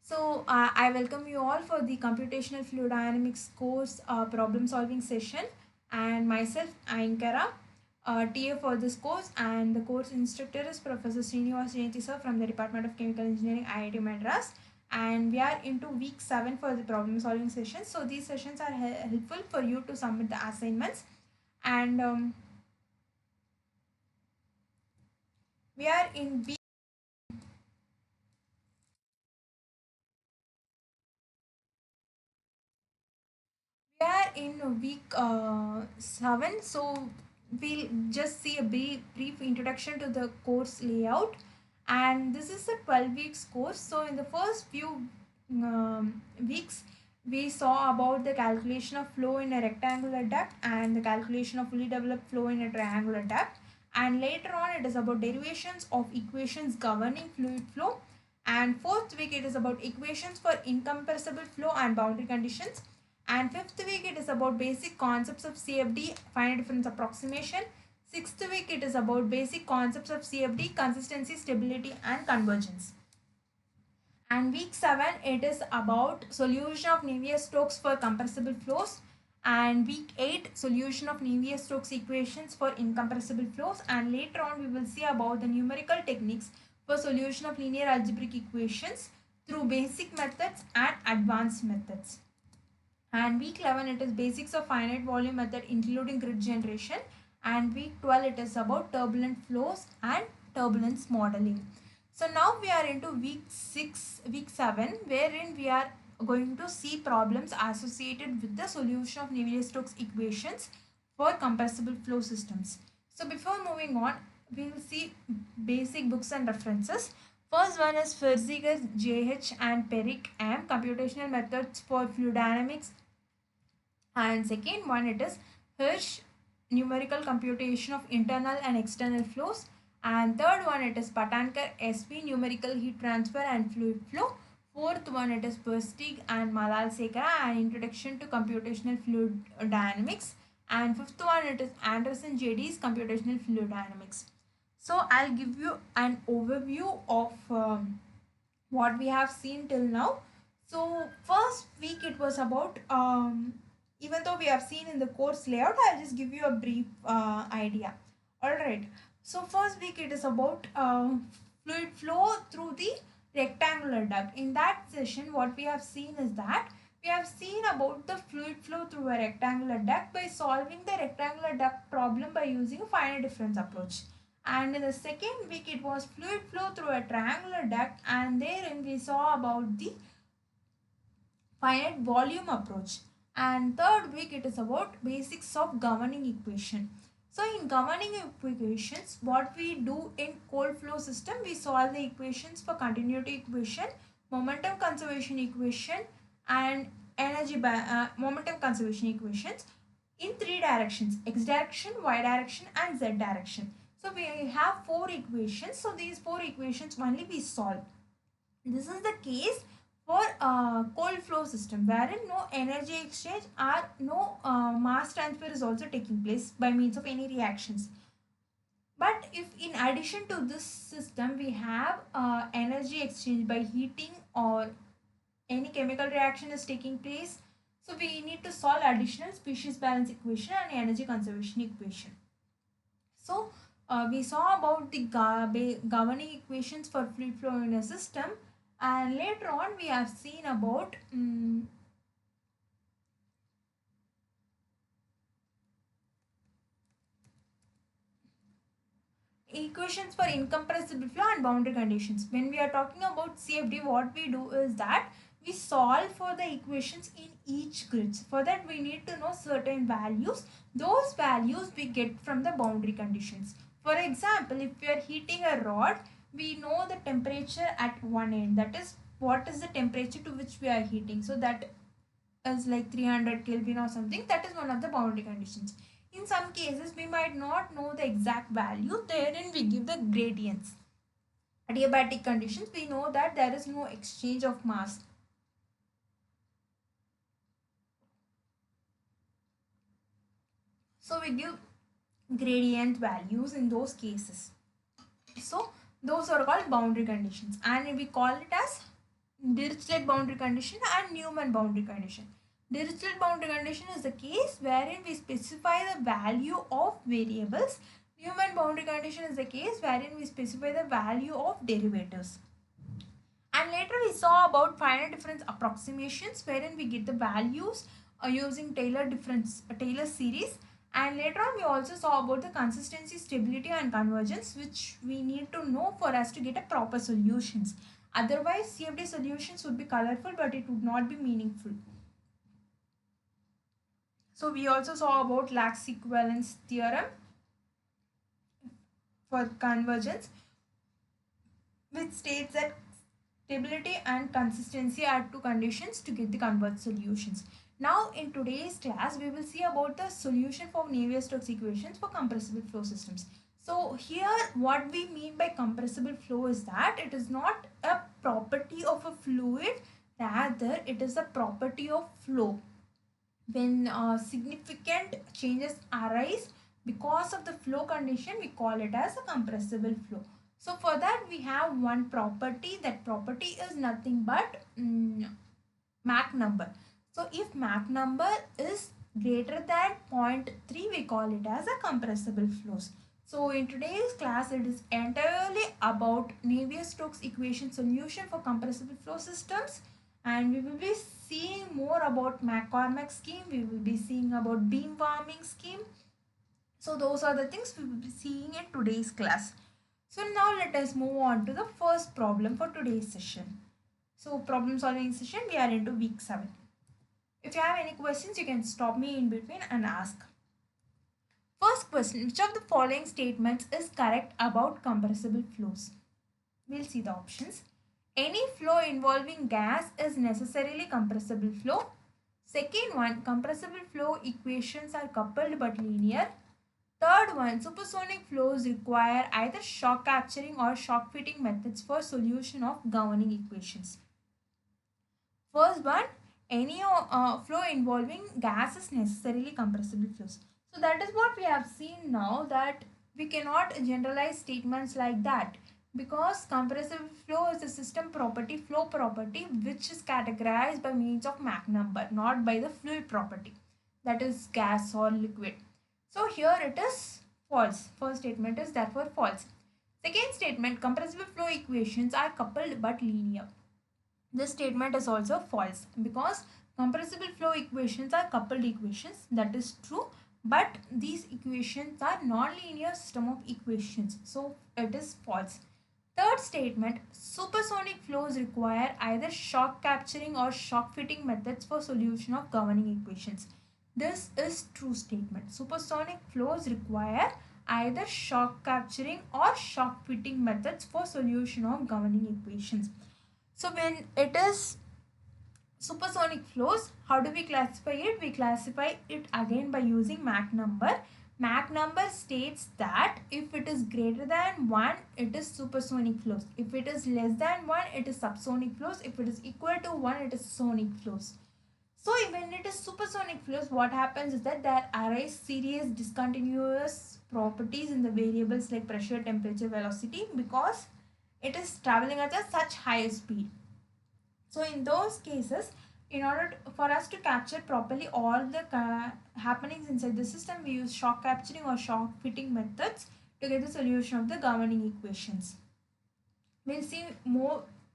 I welcome you all for the Computational Fluid Dynamics course problem solving session, and myself Ankara, TA for this course, and the course instructor is Professor Sreenivas Jayanti sir from the Department of Chemical Engineering, IIT Madras, and we are into week 7 for the problem solving session. So these sessions are helpful for you to submit the assignments, and we are in week. We are in week 7, so we'll just see a brief introduction to the course layout. And this is a 12 weeks course. So, in the first few weeks, we saw about the calculation of flow in a rectangular duct and the calculation of fully developed flow in a triangular duct. And later on, it is about derivations of equations governing fluid flow. And fourth week, it is about equations for incompressible flow and boundary conditions. And fifth week, it is about basic concepts of CFD, finite difference approximation. Sixth week, it is about basic concepts of CFD, consistency, stability, and convergence. And week 7, it is about solution of Navier-Stokes for compressible flows. And week 8, solution of Navier-Stokes equations for incompressible flows. And later on, we will see about the numerical techniques for solution of linear algebraic equations through basic methods and advanced methods. And week 11, it is basics of finite volume method including grid generation. And week 12, it is about turbulent flows and turbulence modeling. So now we are into week 7, wherein we are going to see problems associated with the solution of Navier-Stokes equations for compressible flow systems. So before moving on, we will see basic books and references. First one is Ferziger JH and Perick M, Computational Methods for Fluid Dynamics, and second one it is Hirsch, Numerical Computation of Internal and External Flows, and third one it is Patankar SV, Numerical Heat Transfer and Fluid Flow. Fourth one it is Perstig and Malal Sekara, an Introduction to Computational Fluid Dynamics, and fifth one it is Anderson JD's Computational Fluid Dynamics. So I'll give you an overview of what we have seen till now. So first week it was about even though we have seen in the course layout, I'll just give you a brief idea. Alright, so first week it is about fluid flow through the rectangular duct. In that session, what we have seen is that we have seen about the fluid flow through a rectangular duct by solving the rectangular duct problem by using a finite difference approach. And in the second week, it was fluid flow through a triangular duct, and therein we saw about the finite volume approach. And third week, it is about basics of governing equation. So in governing equations, what we do in cold flow system, we solve the equations for continuity equation, momentum conservation equation, and momentum conservation equations in three directions: x direction, y direction, and z direction. So we have four equations. So these four equations only we solve. This is the case for cold flow system, wherein no energy exchange or no mass transfer is also taking place by means of any reactions. But if in addition to this system we have energy exchange by heating or any chemical reaction is taking place, so we need to solve additional species balance equation and energy conservation equation. So we saw about the governing equations for fluid flow in a system, and later on we have seen about equations for incompressible flow and boundary conditions. When we are talking about CFD, what we do is that we solve for the equations in each grid. For that we need to know certain values. Those values we get from the boundary conditions. For example, if we are heating a rod, we know the temperature at one end. That is, what is the temperature to which we are heating. So that is like 300 Kelvin or something. That is one of the boundary conditions. In some cases, we might not know the exact value. Therein we give the gradients. Adiabatic conditions, we know that there is no exchange of mass. So we give gradient values in those cases. So those are called boundary conditions, and we call it as Dirichlet boundary condition and Newman boundary condition. Dirichlet boundary condition is the case wherein we specify the value of variables. Newman boundary condition is the case wherein we specify the value of derivatives. And later we saw about finite difference approximations wherein we get the values using Taylor series. And later on we also saw about the consistency, stability and convergence, which we need to know for us to get a proper solutions. Otherwise CFD solutions would be colorful but it would not be meaningful. So we also saw about Lax equivalence theorem for convergence, which states that stability and consistency are two conditions to get the converged solutions. Now in today's class we will see about the solution for Navier-Stokes equations for compressible flow systems. So here what we mean by compressible flow is that it is not a property of a fluid, rather it is a property of flow. When significant changes arise because of the flow condition, we call it as a compressible flow. So for that we have one property. That property is nothing but Mach number. So if Mach number is greater than 0.3, we call it as a compressible flows. So in today's class it is entirely about Navier-Stokes equation solution for compressible flow systems, and we will be seeing more about McCormack scheme. We will be seeing about beam warming scheme. So those are the things we will be seeing in today's class. So now let us move on to the first problem for today's session. So problem solving session, we are into week 7. If you have any questions, you can stop me in between and ask. First question, which of the following statements is correct about compressible flows? We'll see the options. Any flow involving gas is necessarily compressible flow. Second one, compressible flow equations are coupled but linear. Third one, supersonic flows require either shock capturing or shock fitting methods for solution of governing equations. First one, any flow involving gas is necessarily compressible flows. So that is what we have seen now, that we cannot generalize statements like that, because compressible flow is a system property, flow property, which is categorized by means of Mach number, not by the fluid property, that is gas or liquid. So here it is false. First statement is therefore false. Second statement, compressible flow equations are coupled but linear. This statement is also false, because compressible flow equations are coupled equations, that is true, but these equations are non-linear system of equations, so it is false. Third statement, supersonic flows require either shock capturing or shock fitting methods for solution of governing equations. This is true statement. Supersonic flows require either shock capturing or shock fitting methods for solution of governing equations. So when it is supersonic flows, how do we classify it? We classify it again by using Mach number. Mach number states that if it is greater than 1, it is supersonic flows. If it is less than 1, it is subsonic flows. If it is equal to 1, it is sonic flows. So when it is supersonic flows, what happens is that there arise serious discontinuous properties in the variables like pressure, temperature, velocity, because it is traveling at a such high speed. So in those cases, in order for us to capture properly all the happenings inside the system, we use shock capturing or shock fitting methods to get the solution of the governing equations. We'll see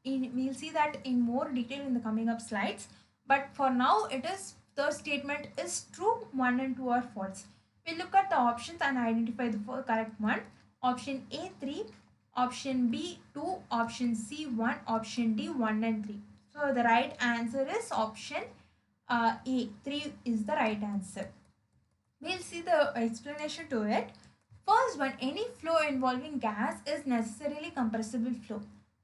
that in more detail in the coming up slides. But for now, the statement is true. 1 and 2 are false. We'll look at the options and identify the correct one. Option A 3, option B 2, option C 1, option D 1 and 3. So the right answer is option A. 3 is the right answer. We'll see the explanation to it. First one, any flow involving gas is necessarily compressible flow.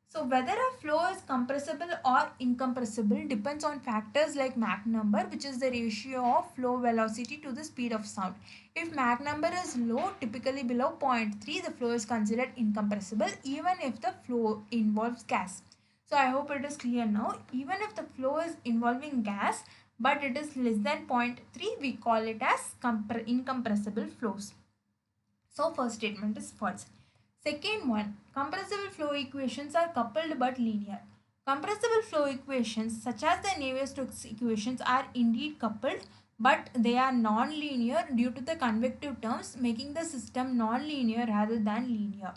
So whether a flow is compressible or incompressible depends on factors like Mach number, which is the ratio of flow velocity to the speed of sound. If Mach number is low, typically below 0.3, the flow is considered incompressible even if the flow involves gas. So I hope it is clear now. Even if the flow is involving gas but it is less than 0.3, we call it as incompressible flows. So first statement is false. Second one, compressible flow equations are coupled but linear. Compressible flow equations, such as the Navier-Stokes equations, are indeed coupled, but they are non-linear due to the convective terms, making the system non-linear rather than linear.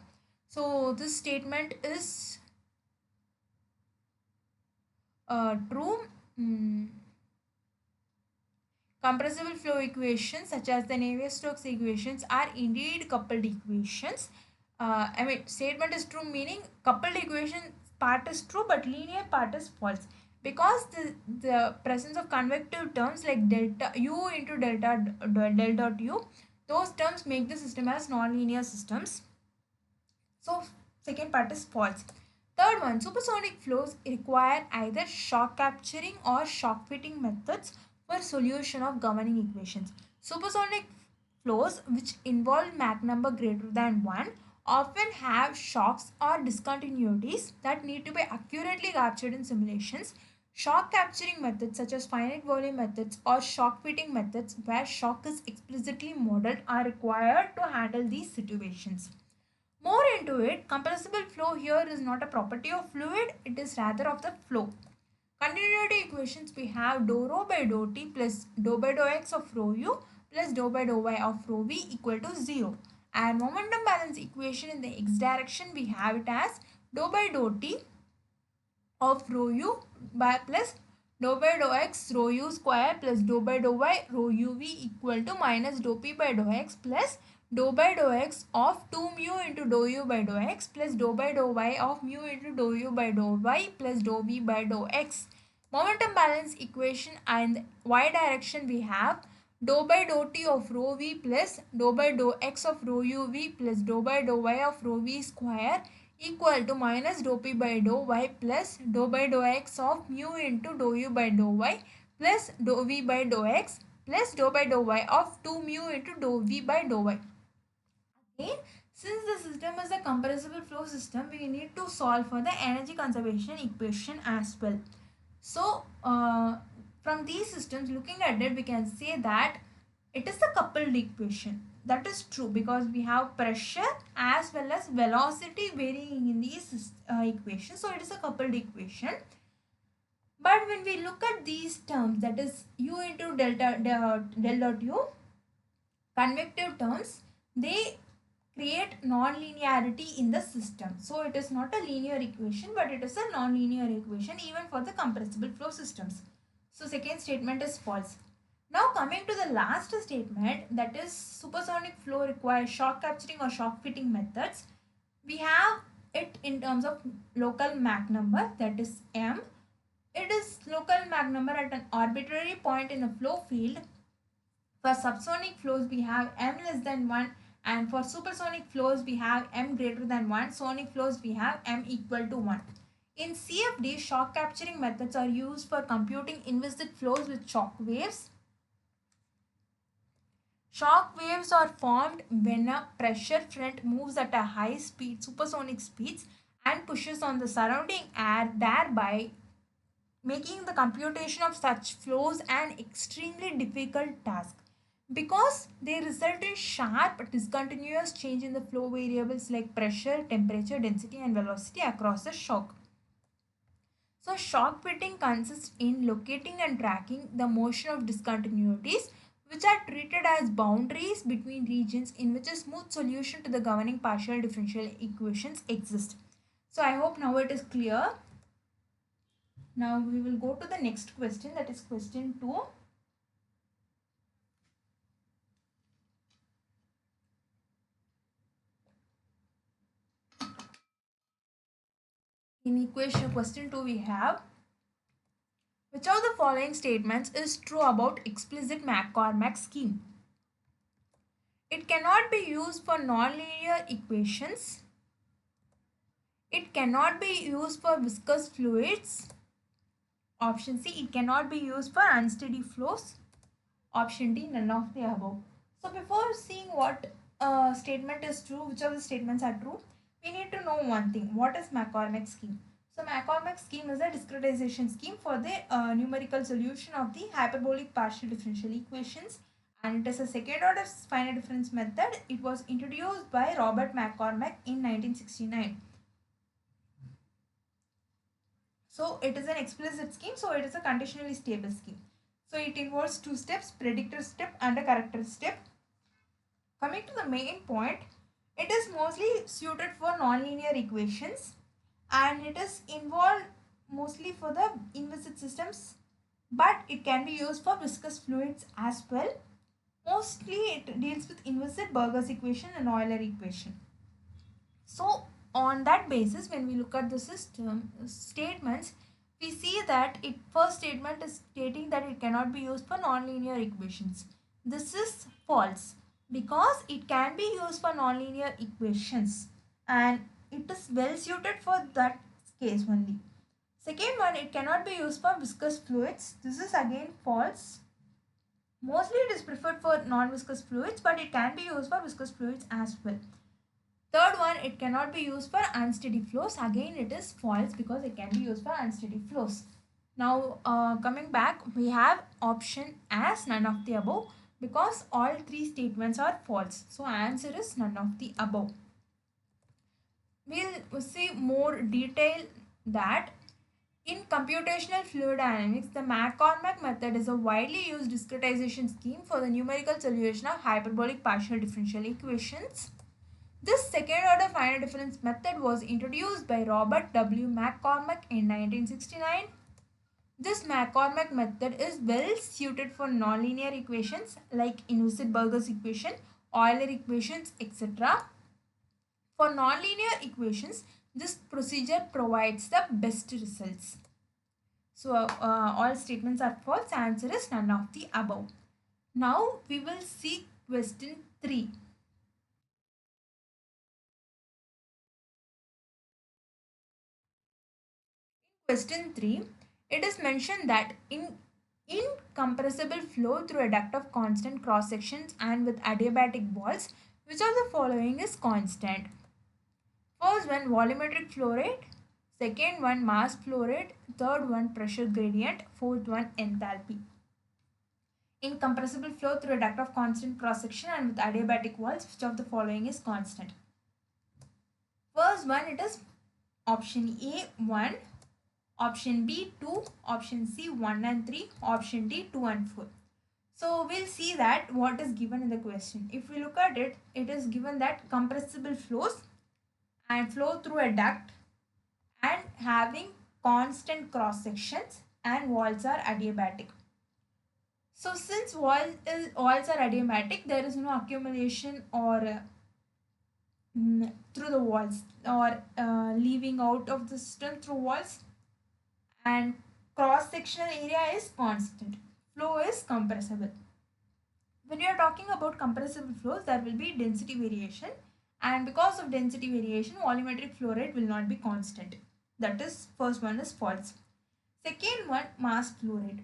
So this statement is true. Compressible flow equations, such as the Navier-Stokes equations, are indeed coupled equations. Statement is true, meaning coupled equation part is true, but linear part is false. Because the presence of convective terms like delta u into del dot u, those terms make the system as nonlinear systems. So second part is false. Third one, supersonic flows require either shock capturing or shock fitting methods for solution of governing equations. Supersonic flows which involve Mach number greater than 1 often have shocks or discontinuities that need to be accurately captured in simulations. Shock capturing methods such as finite volume methods or shock fitting methods where shock is explicitly modeled are required to handle these situations. More into it, compressible flow here is not a property of fluid, it is rather of the flow. Continuity equations, we have dou rho by dou t plus dou by dou x of rho u plus dou by dou y of rho v equal to 0. And momentum balance equation in the x direction, we have it as dou by dou t of rho u by plus dou by dou x rho u square plus dou by dou y rho u v equal to minus dou p by dou x plus dou by dou x of 2 mu into dou u by dou x plus dou by dou y of mu into dou u by dou y plus dou v by dou x. Momentum balance equation and y direction, we have dou by dou t of rho v plus dou by dou x of rho u v plus dou by dou y of rho v square equal to minus dou p by dou y plus dou by dou x of mu into dou u by dou y plus dou v by dou x plus dou by dou y of 2 mu into dou v by dou y. Again, since the system is a compressible flow system, we need to solve for the energy conservation equation as well. So, from these systems, looking at it, we can say that it is a coupled equation. That is true because we have pressure as well as velocity varying in these equations. So, it is a coupled equation. But when we look at these terms, that is u into del dot u, convective terms, they create non-linearity in the system. So it is not a linear equation, but it is a non-linear equation even for the compressible flow systems. So second statement is false. Now coming to the last statement, that is supersonic flow requires shock capturing or shock fitting methods. We have it in terms of local Mach number, that is m. It is local Mach number at an arbitrary point in the flow field. For subsonic flows, we have m less than 1, and for supersonic flows, we have m greater than 1. Sonic flows, we have m equal to 1. In CFD, shock capturing methods are used for computing inviscid flows with shock waves. Shock waves are formed when a pressure front moves at a high speed, supersonic speeds, and pushes on the surrounding air, thereby making the computation of such flows an extremely difficult task because they result in sharp discontinuous change in the flow variables like pressure, temperature, density and velocity across the shock. So shock fitting consists in locating and tracking the motion of discontinuities which are treated as boundaries between regions in which a smooth solution to the governing partial differential equations exist. So I hope now it is clear. Now we will go to the next question, that is question 2. In equation question 2 we have, which of the following statements is true about explicit McCormack scheme? It cannot be used for nonlinear equations. It cannot be used for viscous fluids. Option C, it cannot be used for unsteady flows. Option D, none of the above. So before seeing what statement is true, which of the statements are true, we need to know one thing. What is McCormack scheme? So McCormack scheme is a discretization scheme for the numerical solution of the hyperbolic partial differential equations, and it is a second order finite difference method. It was introduced by Robert McCormack in 1969. So it is an explicit scheme, so it is a conditionally stable scheme. So it involves two steps, predictor step and a corrector step. Coming to the main point, it is mostly suited for nonlinear equations and it is involved mostly for the inviscid systems, but it can be used for viscous fluids as well. Mostly it deals with inviscid Burger's equation and Euler equation. So on that basis, when we look at the system statements, we see that it first statement is stating that it cannot be used for nonlinear equations. This is false because it can be used for nonlinear equations and it is well suited for that case only. Second one, it cannot be used for viscous fluids. This is again false. Mostly it is preferred for non-viscous fluids, but it can be used for viscous fluids as well. Third one, it cannot be used for unsteady flows. Again, it is false because it can be used for unsteady flows. Now, coming back, we have option as none of the above because all three statements are false. So, answer is none of the above. We'll see more detail that in computational fluid dynamics, the McCormack method is a widely used discretization scheme for the numerical solution of hyperbolic partial differential equations. This second order finite difference method was introduced by Robert W. McCormack in 1969. This McCormack method is well suited for nonlinear equations like inviscid Burger's equation, Euler equations, etc. For nonlinear equations, this procedure provides the best results. So all statements are false. Answer is none of the above. Now we will see question 3. Question 3, it is mentioned that in incompressible flow through a duct of constant cross sections and with adiabatic walls, which of the following is constant? First one, volumetric flow rate. Second one, mass flow rate. Third one, pressure gradient. Fourth one, enthalpy. Incompressible flow through a duct of constant cross section and with adiabatic walls, which of the following is constant? First one, it is option A 1, option B 2, option C 1 and 3, option D 2 and 4. So we'll see that what is given in the question. If we look at it, it is given that compressible flows and flow through a duct and having constant cross sections and walls are adiabatic. So since walls are adiabatic, there is no accumulation or through the walls or leaving out of the system through walls, and cross sectional area is constant. Flow is compressible. When you are talking about compressible flows, there will be density variation, and because of density variation, volumetric flow rate will not be constant. That is, first one is false. Second one, mass flow rate.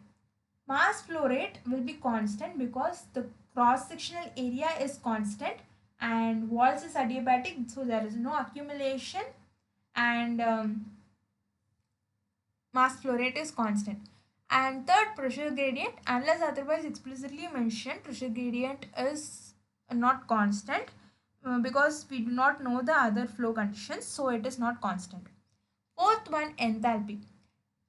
Mass flow rate will be constant because the cross sectional area is constant and walls is adiabatic, so there is no accumulation, and mass flow rate is constant. And third, pressure gradient, unless otherwise explicitly mentioned, pressure gradient is not constant because we do not know the other flow conditions, so it is not constant. Fourth one, enthalpy.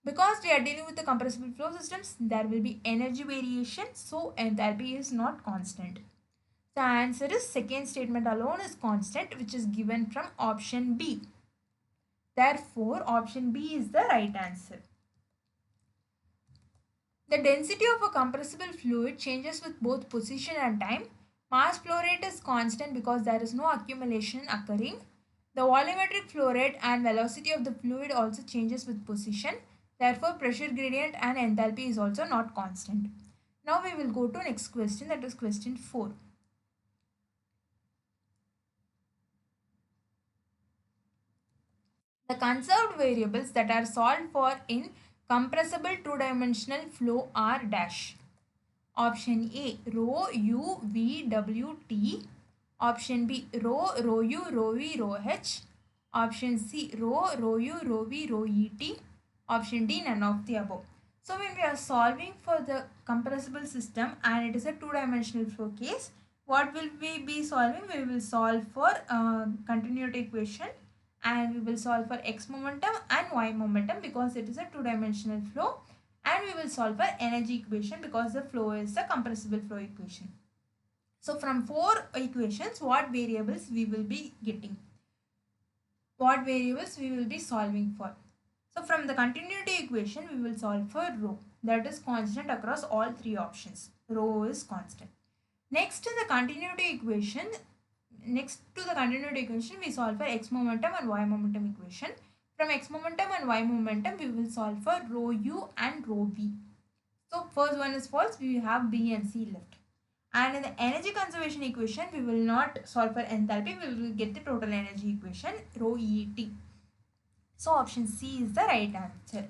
Because we are dealing with the compressible flow systems, there will be energy variation, so enthalpy is not constant. The answer is second statement alone is constant, which is given from option B. Therefore, option B is the right answer. The density of a compressible fluid changes with both position and time. Mass flow rate is constant because there is no accumulation occurring. The volumetric flow rate and velocity of the fluid also changes with position. Therefore, pressure gradient and enthalpy is also not constant. Now we will go to next question, that is question 4. The conserved variables that are solved for in compressible two-dimensional flow are dash. Option A, rho u v w t. Option B, rho u rho v rho h. Option C, rho u rho v rho e t. Option D, none of the above. So when we are solving for the compressible system and it is a two-dimensional flow case, what will we be solving? We will solve for continuity equation and we will solve for x momentum and y momentum because it is a two-dimensional flow, and we will solve for energy equation because the flow is a compressible flow equation. So from 4 equations, what variables we will be getting? What variables we will be solving for? So from the continuity equation, we will solve for rho. That is constant across all 3 options. Rho is constant. Next to the continuity equation, we solve for x momentum and y momentum equation. From x momentum and y momentum, we will solve for rho u and rho v. So first one is false, we have b and c left. And in the energy conservation equation, we will not solve for enthalpy, we will get the total energy equation, rho et. So option C is the right answer.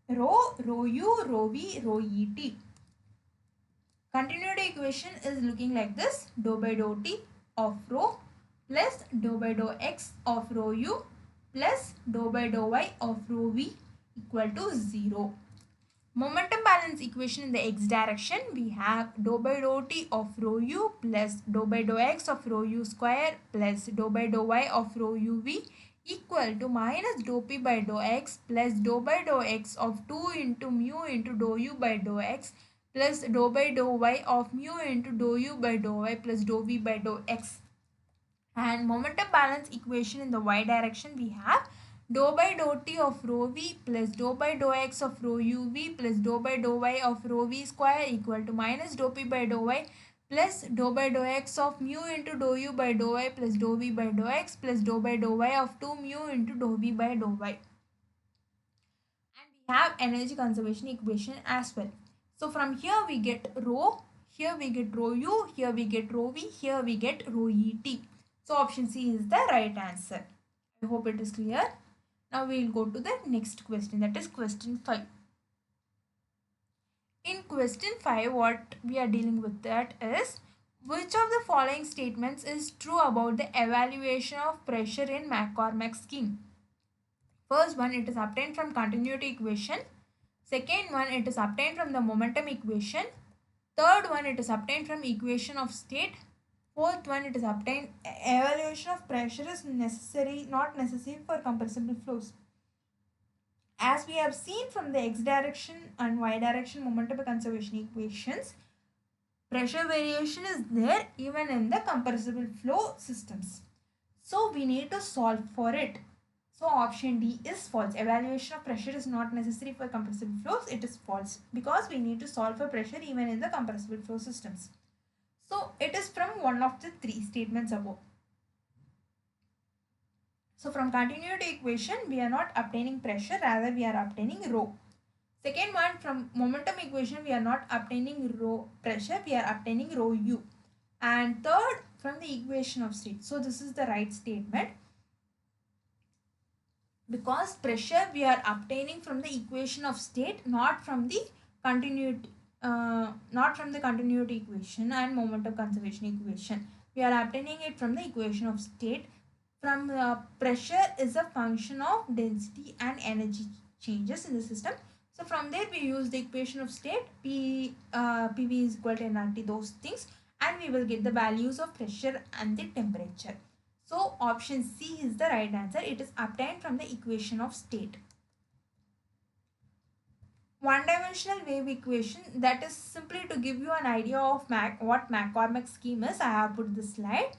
Rho, rho u, rho v, rho et. Continuity equation is looking like this. Dou by dou t of rho plus dou by dou x of rho u plus dou by dou y of rho v equal to 0. Momentum balance equation in the x direction, we have dou by dou t of rho u plus dou by dou x of rho u square plus dou by dou y of rho u v equal to minus dou p by dou x plus dou by dou x of 2 into mu into dou u by dou x plus dou by dou y of mu into dou u by dou y plus dou v by dou x. And momentum balance equation in the y direction, we have dou by dou t of rho v plus dou by dou x of rho u v plus dou by dou y of rho v square equal to minus dou p by dou y plus dou by dou x of mu into dou u by dou y plus dou v by dou x plus dou by dou y of 2 mu into dou v by dou y. And we have energy conservation equation as well. So from here we get rho, here we get rho u, here we get rho v, here we get rho et. So option C is the right answer. I hope it is clear. Now we will go to the next question, that is question 5. In question 5, what we are dealing with that is, which of the following statements is true about the evaluation of pressure in McCormack's scheme? First one, it is obtained from continuity equation. Second one, it is obtained from the momentum equation. Third one, it is obtained from equation of state. Fourth one, it is obtained. Evaluation of pressure is not necessary for compressible flows. As we have seen from the x direction and y direction momentum conservation equations, pressure variation is there even in the compressible flow systems. So we need to solve for it. So option D is false. Evaluation of pressure is not necessary for compressible flows. It is false because we need to solve for pressure even in the compressible flow systems. So it is from one of the 3 statements above. So from continuity equation, we are not obtaining pressure, rather we are obtaining rho. Second one, from momentum equation, we are not obtaining rho pressure, we are obtaining rho u. And third, from the equation of state. So this is the right statement. Because pressure we are obtaining from the equation of state, not from the continuity equation and momentum conservation equation. We are obtaining it from the equation of state. From pressure is a function of density and energy changes in the system. So from there we use the equation of state, PV is equal to nRT, those things, and we will get the values of pressure and the temperature. So option C is the right answer. It is obtained from the equation of state. One-dimensional wave equation, that is simply to give you an idea of what McCormack's scheme is. I have put this slide.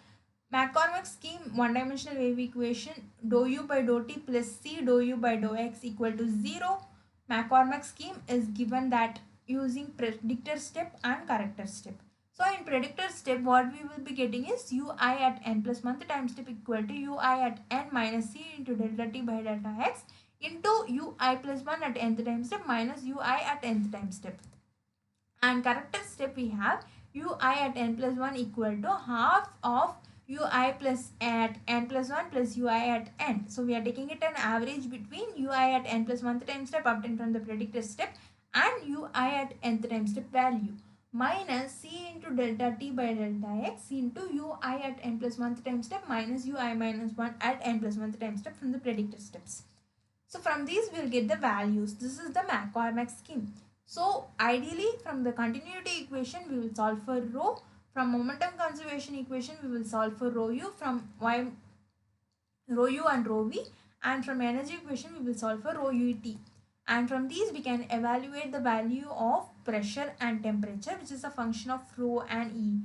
McCormack's scheme, one-dimensional wave equation, dou u by dou t plus c dou u by dou x equal to 0. McCormack's scheme is given that using predictor step and corrector step. So in predictor step, what we will be getting is ui at n plus 1th time step equal to ui at n minus c into delta t by delta x into ui plus 1 at nth time step minus ui at nth time step. And corrector step, we have ui at n plus 1 equal to half of ui plus at n plus 1 plus ui at n. So we are taking it an average between ui at n plus 1th time step obtained from the predictor step and ui at nth time step value minus c into delta t by delta x into ui at n plus 1th time step minus ui minus 1 at n plus 1th time step from the predictor steps. So from these we will get the values. This is the McCormack scheme. So ideally from the continuity equation we will solve for rho. From momentum conservation equation, we will solve for rho u from y rho u and rho v, and from energy equation we will solve for rho ut, and from these we can evaluate the value of pressure and temperature, which is a function of rho and e.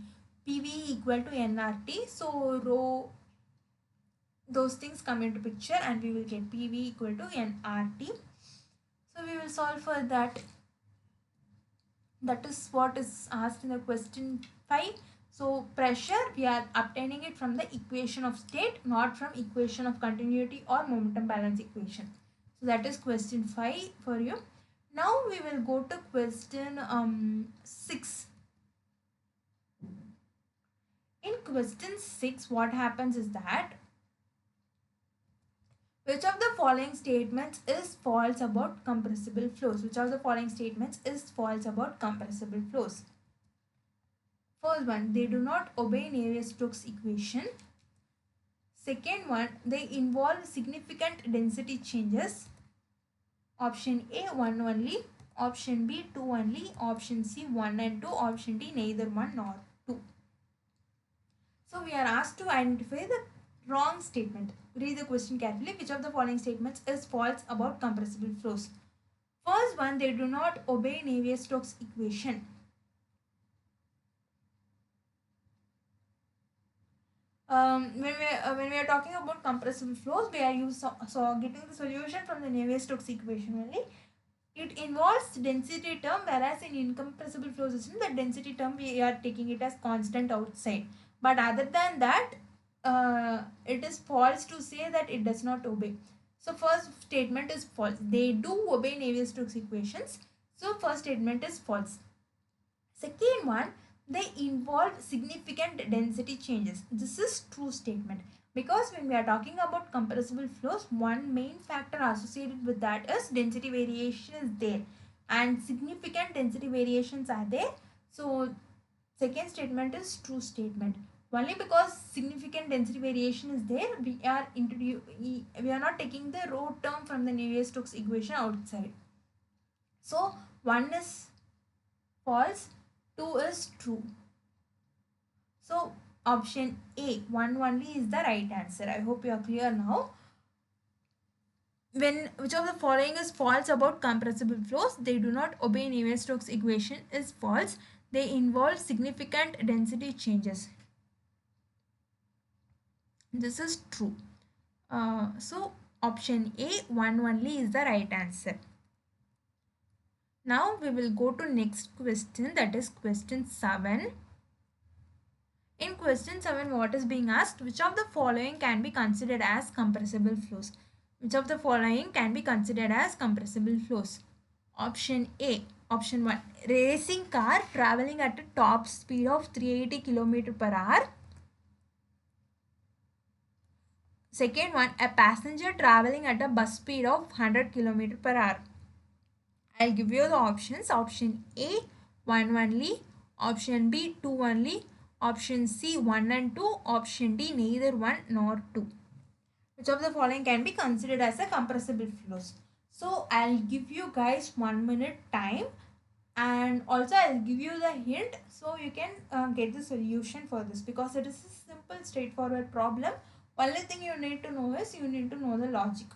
PV equal to nRT, so rho, those things come into picture and we will get PV equal to nRT. So we will solve for that. That is what is asked in the question 5. So pressure, we are obtaining it from the equation of state, not from equation of continuity or momentum balance equation. So that is question 5 for you. Now we will go to question 6. In question 6, what happens is that which of the following statements is false about compressible flows? Which of the following statements is false about compressible flows? First one, they do not obey Navier-Stokes equation. Second one, they involve significant density changes. Option A, 1 only. Option B, 2 only. Option C, 1 and 2. Option D, neither 1 nor 2. So we are asked to identify the wrong statement. Read the question carefully. Which of the following statements is false about compressible flows? First one, they do not obey Navier-Stokes equation. When we are talking about compressible flows, we are getting the solution from the Navier-Stokes equation only. It involves density term, whereas in incompressible flow system, the density term we are taking it as constant outside. But other than that, it is false to say that it does not obey. So first statement is false. They do obey Navier-Stokes equations. So first statement is false. Second one, they involve significant density changes. This is true statement, because when we are talking about compressible flows, one main factor associated with that is density variation is there, and significant density variations are there. So second statement is true statement. Only because significant density variation is there, we are not taking the rho term from the Navier-Stokes equation outside. So one is false, 2 is true. So option A, 1 only, is the right answer. I hope you are clear now. Which of the following is false about compressible flows? They do not obey Navier-Stokes equation is false. They involve significant density changes. This is true. So option A, 1 only, is the right answer. Now we will go to next question, that is question 7. In question 7, what is being asked? Which of the following can be considered as compressible flows? Which of the following can be considered as compressible flows? Option A. Option 1. Racing car traveling at a top speed of 380 km per hour. Second one, a passenger traveling at a bus speed of 100 km per hour. I'll give you the options. Option A, 1 only. Option B, 2 only. Option C, 1 and 2. Option D, neither 1 nor 2. Which of the following can be considered as a compressible flows? So I'll give you guys 1 minute time, and also I'll give you the hint so you can get the solution for this, because it is a simple straightforward problem. Only thing you need to know is you need to know the logic.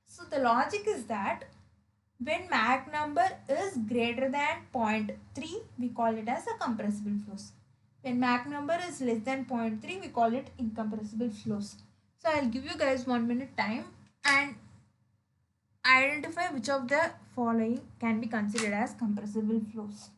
So the logic is that when Mach number is greater than 0.3, we call it as a compressible flows. When Mach number is less than 0.3, we call it incompressible flows. So I'll give you guys 1 minute time and identify which of the following can be considered as compressible flows.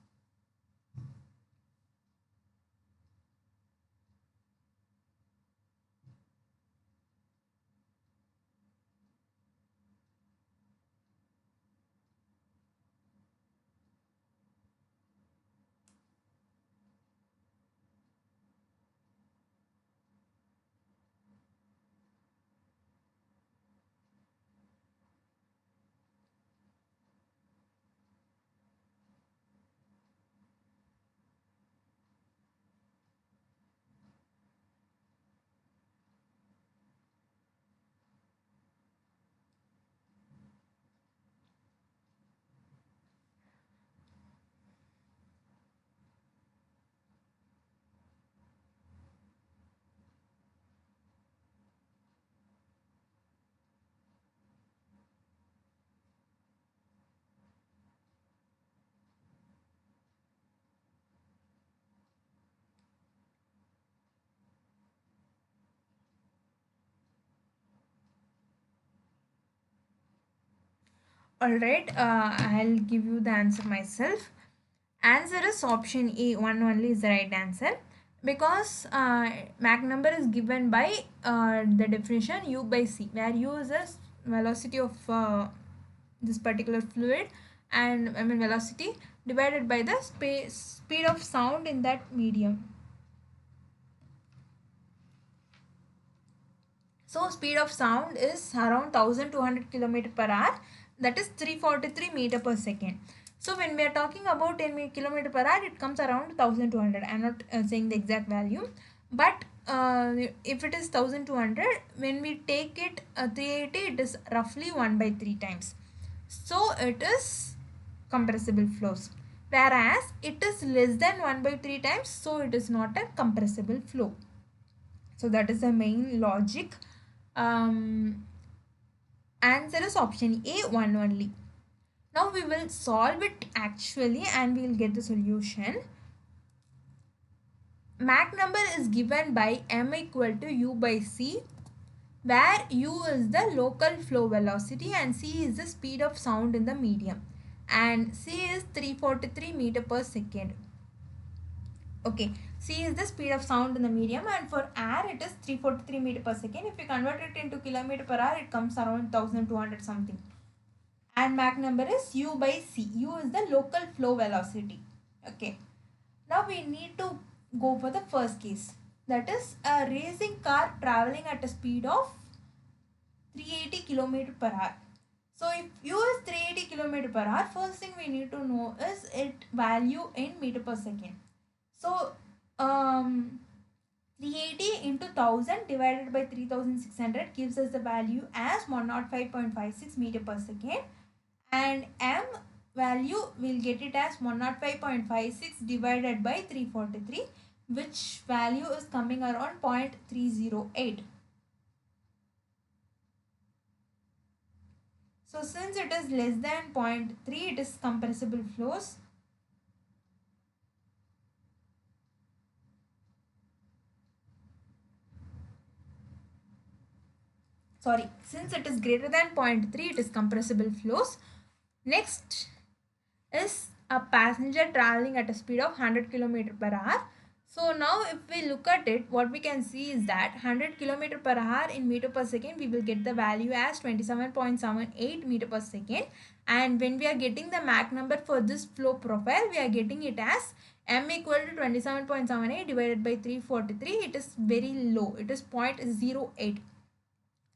Alright, I'll give you the answer myself. Answer is option A, 1 only is the right answer, because Mach number is given by the definition U by C, where U is the velocity of this particular fluid, and I mean velocity divided by the speed of sound in that medium. So speed of sound is around 1200 km per hour, that is 343 meter per second. So when we are talking about 10 km per hour, it comes around 1200. I am not saying the exact value, but if it is 1200, when we take it 380, it is roughly 1 by 3 times. So it is compressible flows. Whereas it is less than 1 by 3 times, so it is not a compressible flow. So that is the main logic. Answer is option A, 1 only. Now we will solve it actually and we will get the solution. Mach number is given by m equal to u by c, where u is the local flow velocity and c is the speed of sound in the medium, and c is 343 meter per second. Okay, c is the speed of sound in the medium, and for air it is 343 meter per second. If you convert it into kilometer per hour, it comes around 1200 something. And Mach number is u by c. U is the local flow velocity. Okay. Now we need to go for the first case. That is a racing car traveling at a speed of 380 km per hour. So if u is 380 km per hour, first thing we need to know is its value in meter per second. So 380 into 1000 divided by 3600 gives us the value as 105.56 meter per second, and m value we'll get it as 105.56 divided by 343, which value is coming around 0.308. So since it is less than 0.3, it is compressible flows. Sorry, since it is greater than 0.3, it is compressible flows. Next is a passenger traveling at a speed of 100 km per hour. So now if we look at it, what we can see is that 100 km per hour in meter per second, we will get the value as 27.78 meter per second. And when we are getting the Mach number for this flow profile, we are getting it as m equal to 27.78 divided by 343. It is very low. It is 0.08.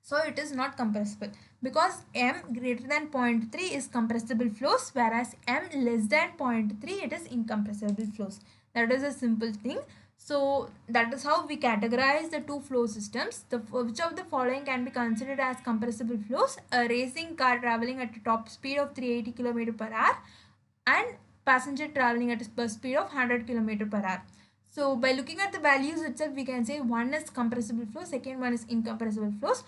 So it is not compressible, because m greater than 0.3 is compressible flows, whereas m less than 0.3 it is incompressible flows. That is a simple thing. So that is how we categorize the two flow systems. Which of the following can be considered as compressible flows? A racing car traveling at a top speed of 380 km per hour, and passenger traveling at a speed of 100 km per hour. So by looking at the values itself, we can say one is compressible flow, second one is incompressible flows.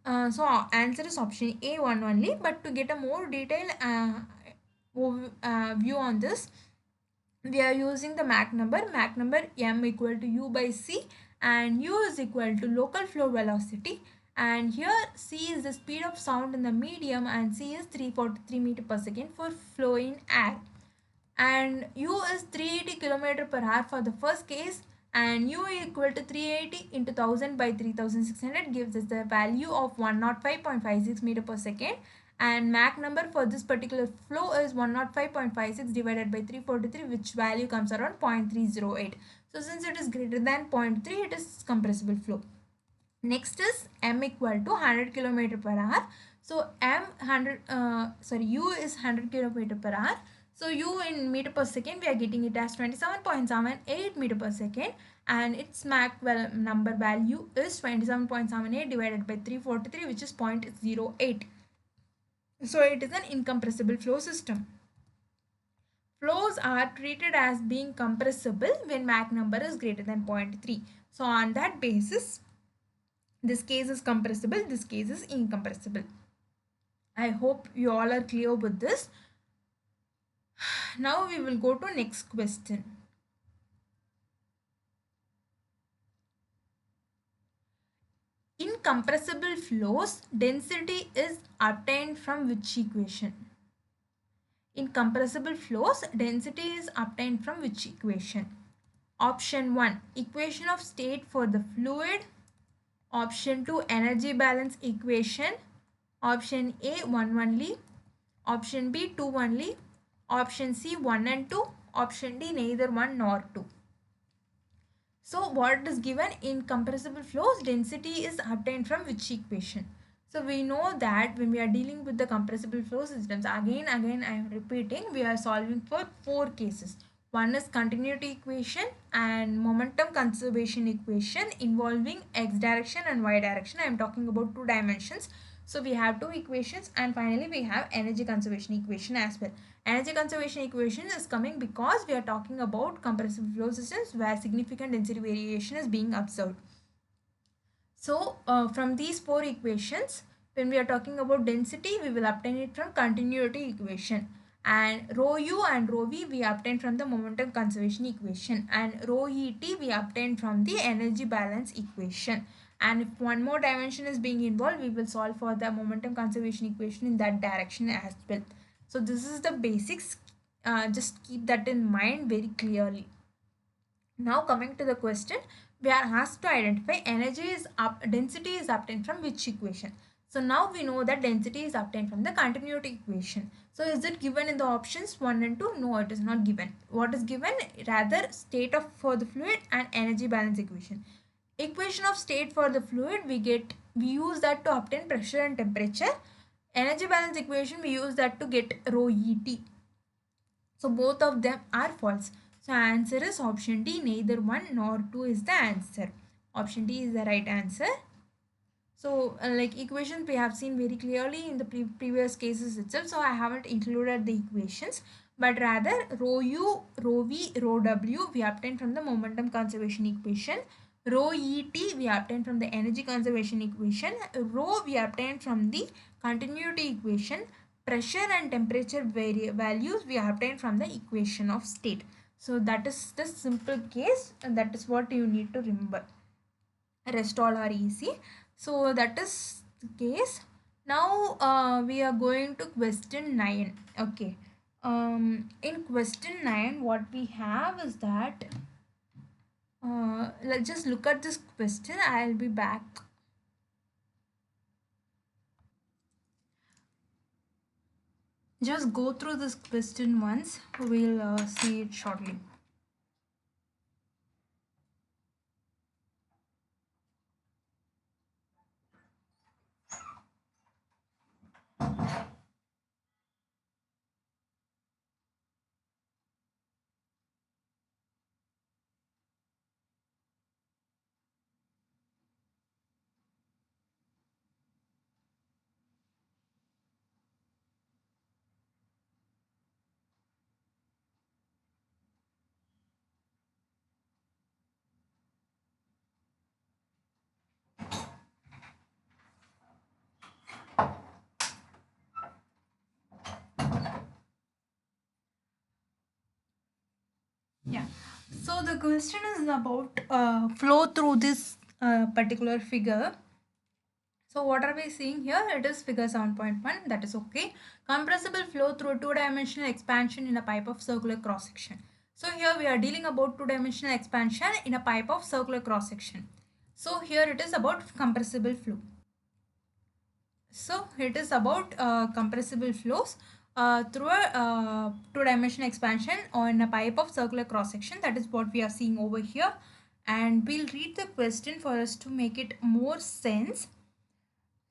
So answer is option A, 1 only. But to get a more detailed view on this, we are using the Mach number. Mach number m equal to u by c, and u is equal to local flow velocity, and here c is the speed of sound in the medium, and c is 343 meter per second for flow in air, and u is 380 km per hour for the first case, and u equal to 380 into 1000 by 3600 gives us the value of 105.56 meter per second, and Mach number for this particular flow is 105.56 divided by 343, which value comes around 0.308. So since it is greater than 0.3, it is compressible flow. Next is m equal to 100 km per hour. So u is 100 km per hour. So u in meter per second, we are getting it as 27.78 meter per second, and its Mach number value is 27.78 divided by 343, which is 0.08. So it is an incompressible flow system. Flows are treated as being compressible when Mach number is greater than 0.3. So on that basis, this case is compressible, this case is incompressible. I hope you all are clear with this. Now we will go to next question. In compressible flows, density is obtained from which equation? In compressible flows, density is obtained from which equation? Option 1, equation of state for the fluid. Option 2, energy balance equation. Option A, 1 only. Option B, 2 only. Option C, 1 and 2. Option D, neither 1 nor 2. So what is given in compressible flows, density is obtained from which equation? So we know that when we are dealing with the compressible flow systems, again I am repeating, we are solving for 4 cases. One is continuity equation and momentum conservation equation involving x direction and y direction. I am talking about 2 dimensions. So we have 2 equations, and finally we have energy conservation equation as well. Energy conservation equation is coming because we are talking about compressible flow systems where significant density variation is being observed. So from these 4 equations, when we are talking about density, we will obtain it from continuity equation, and rho u and rho v we obtain from the momentum conservation equation, and rho et we obtain from the energy balance equation. And if one more dimension is being involved, we will solve for the momentum conservation equation in that direction as well. So this is the basics. Just keep that in mind very clearly. Now coming to the question, we are asked to identify density is obtained from which equation. So now we know that density is obtained from the continuity equation. So is it given in the options 1 and 2? No, it is not given. What is given? Rather, state of for the fluid and energy balance equation. Equation of state for the fluid, we use that to obtain pressure and temperature. Energy balance equation, we use that to get rho et. So both of them are false. So answer is option D, neither 1 nor 2 is the answer. Option D is the right answer. So like equations we have seen very clearly in the previous cases itself. So I haven't included the equations, but rather rho u, rho v, rho w we obtain from the momentum conservation equation. Rho et we obtain from the energy conservation equation. Rho we obtain from the continuity equation. Pressure and temperature values we obtain from the equation of state. So that is the simple case, and that is what you need to remember. Rest all are easy. So that is the case. Now we are going to question 9. Okay. In question 9, what we have is that let's just look at this question. I'll be back. Just go through this question once. We'll see it shortly. Yeah. So the question is about flow through this particular figure. So what are we seeing here? It is figure 7.1. That is okay. Compressible flow through a two-dimensional expansion in a pipe of circular cross-section. So here we are dealing about two-dimensional expansion in a pipe of circular cross-section. So here it is about compressible flow. So it is about compressible flows through a two-dimensional expansion on a pipe of circular cross-section. That is what we are seeing over here. And we'll read the question for us to make it more sense.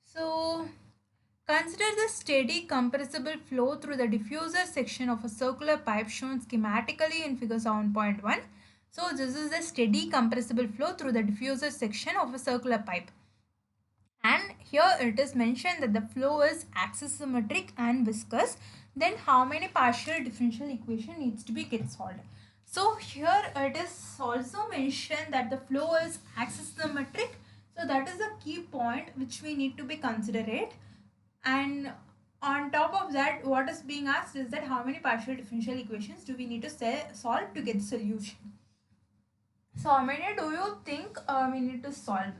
So consider the steady compressible flow through the diffuser section of a circular pipe shown schematically in figure 7.1. So this is the steady compressible flow through the diffuser section of a circular pipe. And here it is mentioned that the flow is axisymmetric and viscous. Then how many partial differential equation needs to be get solved? So here it is also mentioned that the flow is axisymmetric. So that is a key point which we need to be considerate. And on top of that, what is being asked is that how many partial differential equations do we need to solve to get the solution? So how many do you think we need to solve?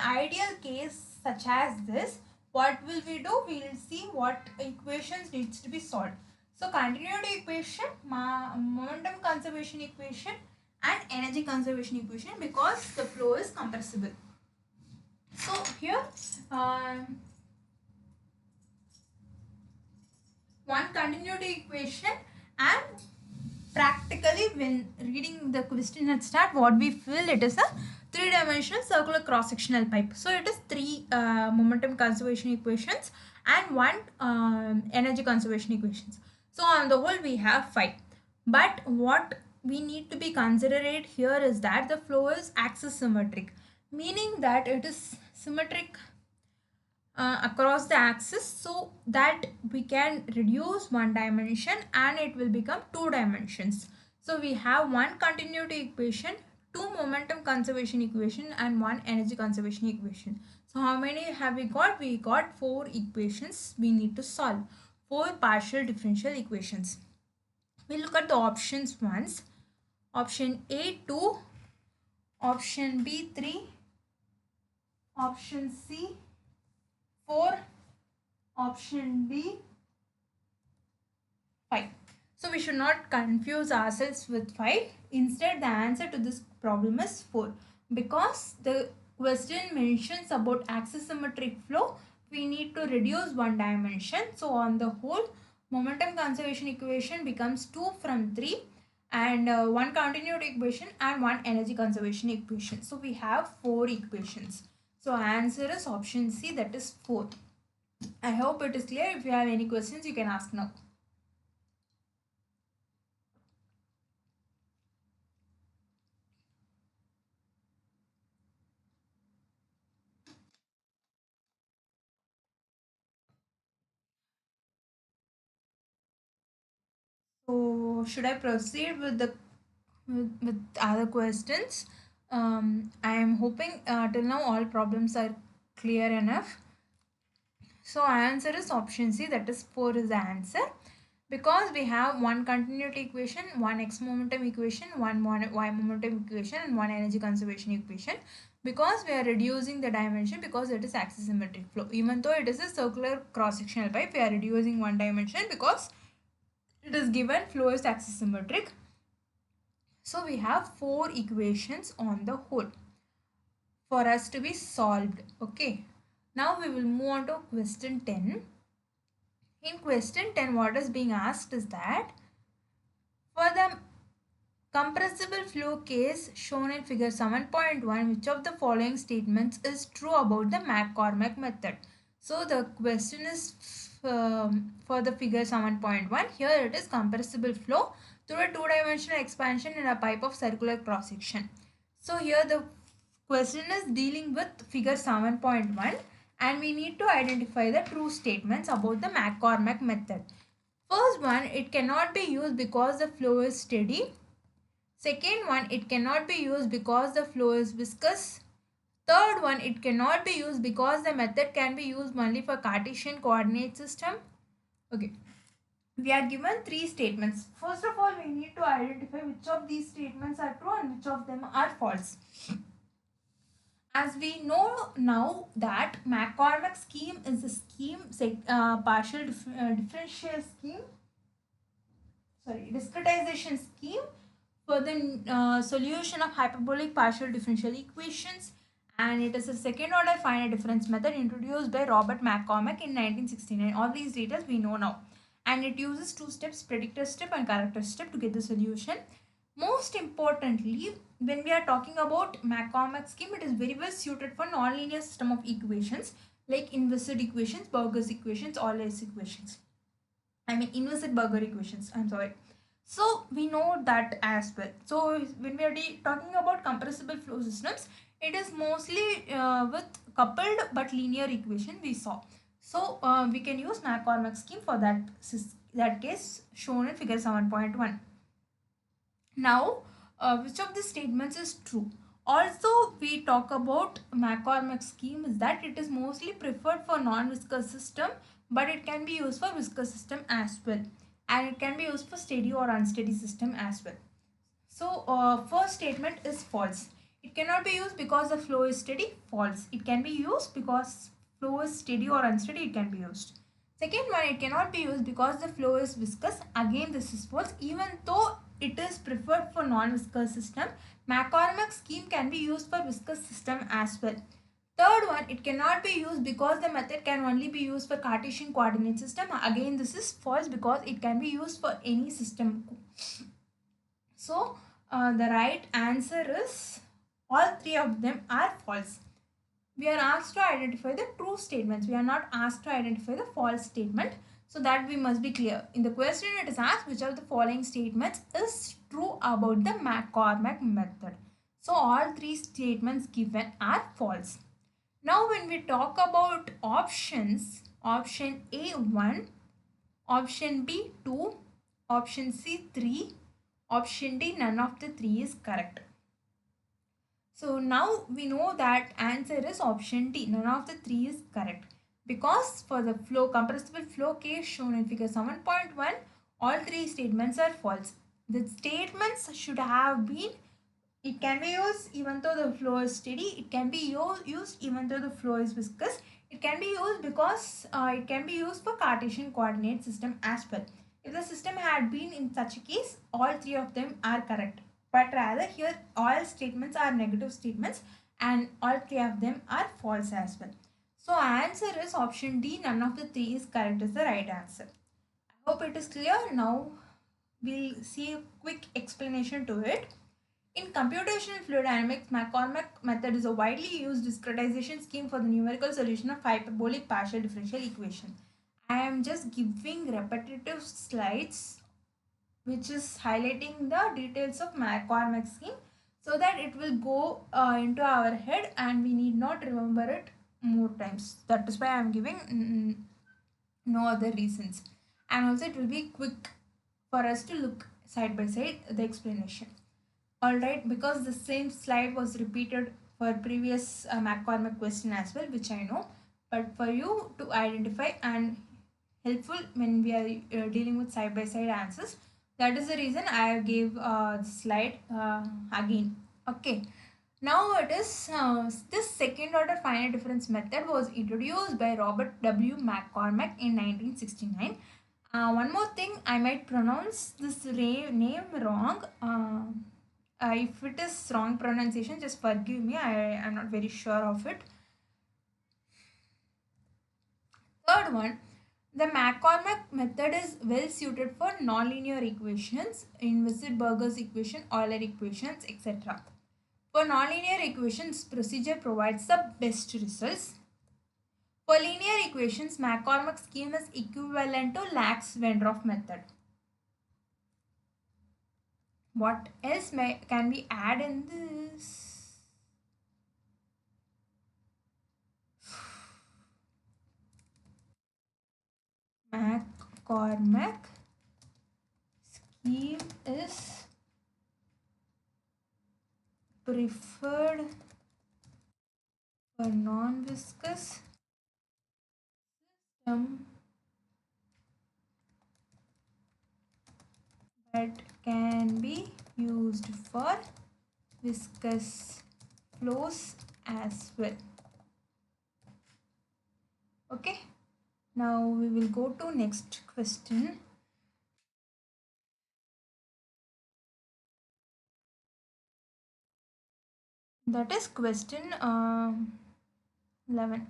ideal case such as this, what will we do? We will see what equations needs to be solved. So continuity equation, momentum conservation equation and energy conservation equation, because the flow is compressible. So here one continuity equation, and practically when reading the question at start, what we feel, it is a three-dimensional circular cross-sectional pipe. So it is three momentum conservation equations and one energy conservation equations. So on the whole we have five, but what we need to be considerate here is that the flow is axis symmetric, meaning that it is symmetric across the axis, so that we can reduce one dimension and it will become two dimensions. So we have one continuity equation, two momentum conservation equation and one energy conservation equation. So how many have we got? We got four equations we need to solve, four partial differential equations. We look at the options once. Option A 2, option B 3, option C 4, option D 5. So we should not confuse ourselves with 5. Instead, the answer to this problem is 4, because the question mentions about axisymmetric flow. We need to reduce one dimension. So on the whole, momentum conservation equation becomes 2 from 3, and one continuity equation and one energy conservation equation. So we have 4 equations. So answer is option C, that is 4. I hope it is clear. If you have any questions, you can ask now. So should I proceed with the with other questions? I am hoping till now all problems are clear enough. So answer is option C, that is 4 is the answer, because we have one continuity equation, one x momentum equation, one y momentum equation and one energy conservation equation, because we are reducing the dimension because it is axisymmetric flow. Even though it is a circular cross-sectional pipe, we are reducing one dimension because it is given flow is axisymmetric. So we have 4 equations on the whole for us to be solved. Okay. Now we will move on to question 10. In question 10, what is being asked is that for the compressible flow case shown in figure 7.1, which of the following statements is true about the McCormack method? So the question is for the figure 7.1. Here it is compressible flow through a two-dimensional expansion in a pipe of circular cross-section. So here the question is dealing with figure 7.1, and we need to identify the true statements about the McCormack method. First one, it cannot be used because the flow is steady. Second one, it cannot be used because the flow is viscous. Third one, it cannot be used because the method can be used only for Cartesian coordinate system. Okay. We are given 3 statements. First of all, we need to identify which of these statements are true and which of them are false. As we know now that McCormack scheme is a scheme, partial differential scheme, discretization scheme for the solution of hyperbolic partial differential equations, and it is a second order finite difference method introduced by Robert McCormack in 1969. All these details we know now, and it uses 2 steps, predictor step and corrector step, to get the solution. Most importantly, when we are talking about McCormack scheme, it is very well suited for nonlinear system of equations like inverse equations, Burger's equations, Euler's equations. I mean inverse Burger equations. I'm sorry. So we know that as well. So when we are talking about compressible flow systems, it is mostly with coupled but linear equation we saw. So we can use McCormack scheme for that case shown in figure 7.1. Now, which of the statements is true? Also, we talk about McCormack scheme is that it is mostly preferred for non-viscous system, but it can be used for viscous system as well, and it can be used for steady or unsteady system as well. So, first statement is false. It cannot be used because the flow is steady, false. It can be used because flow is steady or unsteady, it can be used. Second one, it cannot be used because the flow is viscous. Again, this is false. Even though it is preferred for non-viscous system, McCormack scheme can be used for viscous system as well. Third one, it cannot be used because the method can only be used for Cartesian coordinate system. Again, this is false because it can be used for any system. So, the right answer is all three of them are false. We are asked to identify the true statements. We are not asked to identify the false statement. So that we must be clear. In the question it is asked which of the following statements is true about the McCormack method. So all three statements given are false. Now when we talk about options, option A 1, option B 2, option C 3, option D none of the three is correct. So now we know that answer is option D. None of the three is correct. Because for the flow compressible flow case shown in figure 7.1, all three statements are false. The statements should have been, it can be used even though the flow is steady. It can be used even though the flow is viscous. It can be used because it can be used for Cartesian coordinate system as well. If the system had been in such a case, all three of them are correct. But rather here all statements are negative statements and all three of them are false as well. So answer is option D. None of the three is correct is the right answer. I hope it is clear. Now we'll see a quick explanation to it. In computational fluid dynamics, McCormack method is a widely used discretization scheme for the numerical solution of hyperbolic partial differential equation. I am just giving repetitive slides which is highlighting the details of McCormack scheme so that it will go into our head and we need not remember it more times. That is why I am giving no other reasons. And also it will be quick for us to look side by side the explanation. Alright, because the same slide was repeated for previous McCormack question as well, which I know, but for you to identify and helpful when we are dealing with side by side answers, that is the reason I gave the slide again. Okay, now it is this second order finite difference method was introduced by Robert W. McCormack in 1969. One more thing, I might pronounce this name wrong. If it is wrong pronunciation, just forgive me. I am not very sure of it. Third one, the McCormack method is well suited for nonlinear equations, in Weissenberger's equation, Euler equations, etc. For nonlinear equations, procedure provides the best results. For linear equations, McCormack scheme is equivalent to Lax-Wendorf method. What else can we add in this? McCormack scheme is preferred for non-viscous system but can be used for viscous flows as well. Okay, now we will go to next question. That is question 11.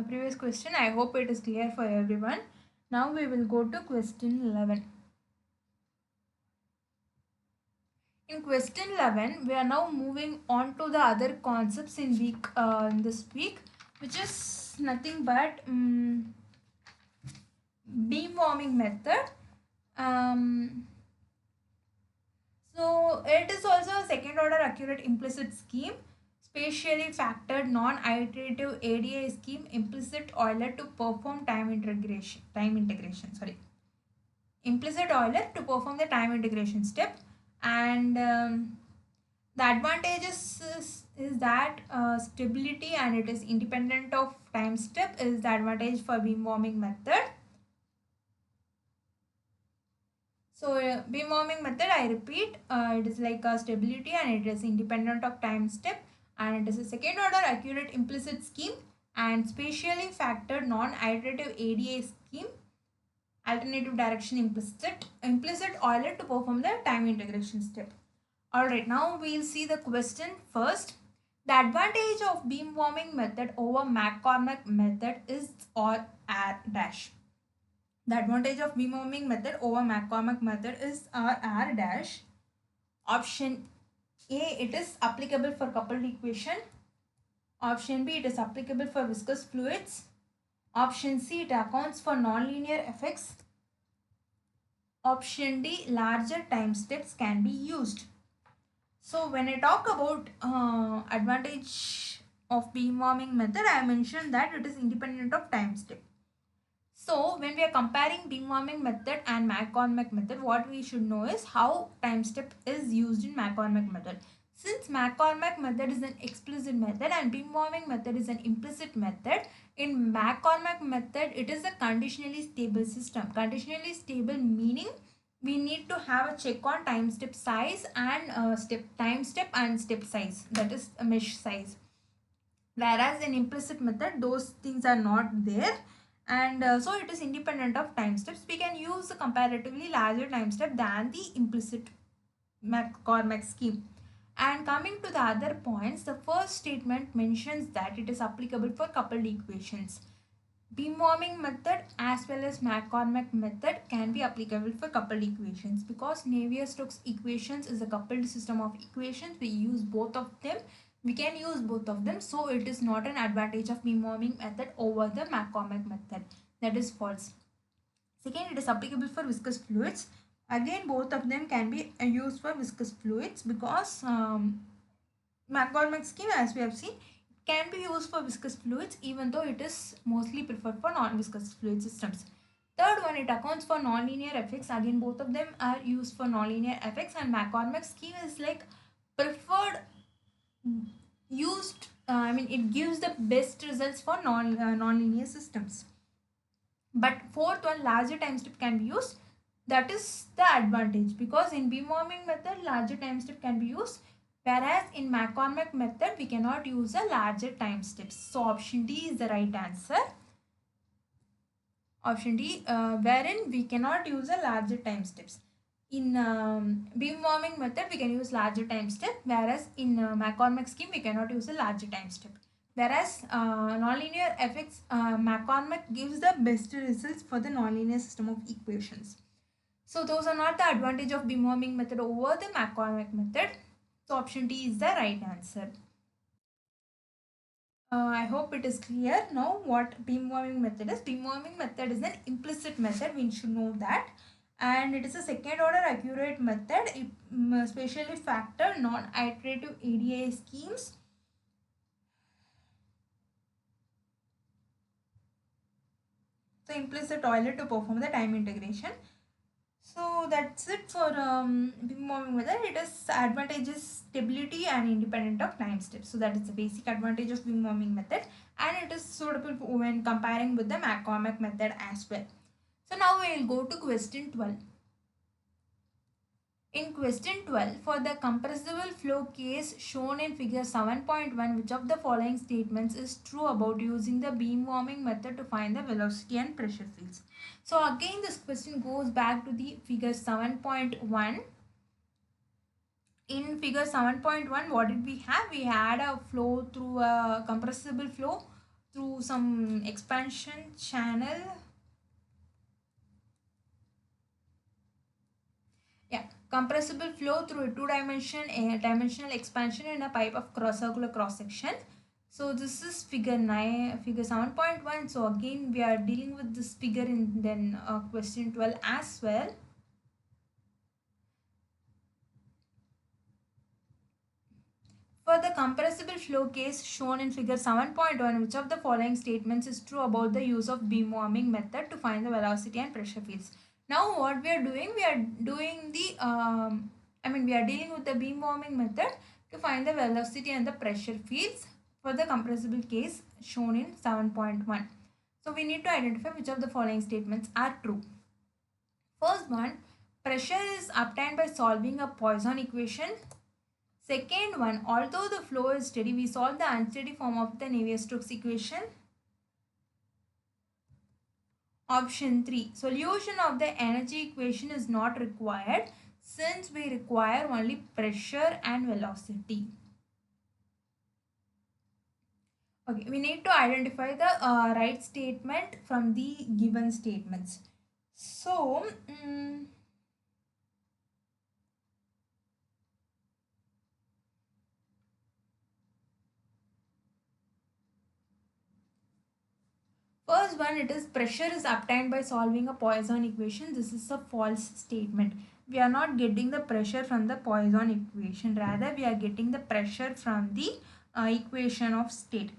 Previous question, I hope it is clear for everyone. Now we will go to question 11. In question 11, we are now moving on to the other concepts in this week, which is nothing but beam warming method. So it is also a second order accurate implicit scheme, spatially factored non-iterative ADI scheme, implicit Euler to perform implicit Euler to perform the time integration step. And the advantages is that stability and it is independent of time step is the advantage for beam warming method. So beam warming method, I repeat, it is like a stability and it is independent of time step. and it is a second order accurate implicit scheme and spatially factored non-iterative ADA scheme, alternative direction implicit Euler to perform the time integration step. Alright, now we'll see the question first. The advantage of beam warming method over McCormack method is or R dash. The advantage of beam warming method over McCormack method is R dash. Option A, it is applicable for coupled equation. Option B, it is applicable for viscous fluids. Option C, it accounts for nonlinear effects. Option D, larger time steps can be used. So when I talk about advantage of beam warming method, I mentioned that it is independent of time step. So when we are comparing beam warming method and McCormack method, what we should know is how time step is used in McCormack method. Since McCormack method is an explicit method and beam warming method is an implicit method, in McCormack method it is a conditionally stable system. Conditionally stable meaning we need to have a check on time step size and step size, that is a mesh size. Whereas in implicit method those things are not there, and so it is independent of time steps. We can use a comparatively larger time step than the implicit McCormack scheme. And coming to the other points, the first statement mentions that it is applicable for coupled equations. Beam warming method as well as McCormack method can be applicable for coupled equations because Navier-Stokes equations is a coupled system of equations. We use both of them. We can use both of them. So it is not an advantage of beam warming method over the McCormack method. That is false. Second, it is applicable for viscous fluids. Again, both of them can be used for viscous fluids because McCormack scheme, as we have seen, can be used for viscous fluids even though it is mostly preferred for non-viscous fluid systems. Third one, it accounts for nonlinear effects. Again, both of them are used for nonlinear effects, and McCormack scheme is like preferred used. It gives the best results for nonlinear systems. But fourth one, larger time step can be used. That is the advantage because in beam warming method larger time step can be used, whereas in McCormack method we cannot use a larger time steps. So option D is the right answer. Option D, wherein we cannot use a larger time steps. In beam warming method we can use larger time step, whereas in McCormack scheme we cannot use a larger time step. Whereas nonlinear effects, McCormack gives the best results for the nonlinear system of equations. So those are not the advantage of beam warming method over the McCormack method. So option D is the right answer. I hope it is clear now what beam warming method is. Beam warming method is an implicit method. We should know that. And it is a second order accurate method. It spatially factor non-iterative ADA schemes. So implicit Euler to perform the time integration. So that's it for beam warming method. It is advantages stability and independent of time steps. So that is the basic advantage of beam warming method, and it is suitable when comparing with the McCormack method as well. So now we will go to question 12. In question 12, for the compressible flow case shown in figure 7.1, which of the following statements is true about using the beam warming method to find the velocity and pressure fields? So again this question goes back to the figure 7.1. In figure 7.1, what did we have? We had a flow through a compressible flow through some expansion channel. Yeah, compressible flow through a dimensional expansion in a pipe of circular cross section. So this is figure 7.1. So again we are dealing with this figure in then question 12 as well. For the compressible flow case shown in figure 7.1, which of the following statements is true about the use of beam warming method to find the velocity and pressure fields? Now what we are doing, we are doing the we are dealing with the beam warming method to find the velocity and the pressure fields for the compressible case shown in 7.1. So we need to identify which of the following statements are true. First one, pressure is obtained by solving a Poisson equation. Second one, although the flow is steady, we solve the unsteady form of the Navier-Stokes equation. Option 3, solution of the energy equation is not required since we require only pressure and velocity. Okay, we need to identify the right statement from the given statements. So, first one, it is pressure is obtained by solving a Poisson equation. This is a false statement. We are not getting the pressure from the Poisson equation. Rather, we are getting the pressure from the equation of state.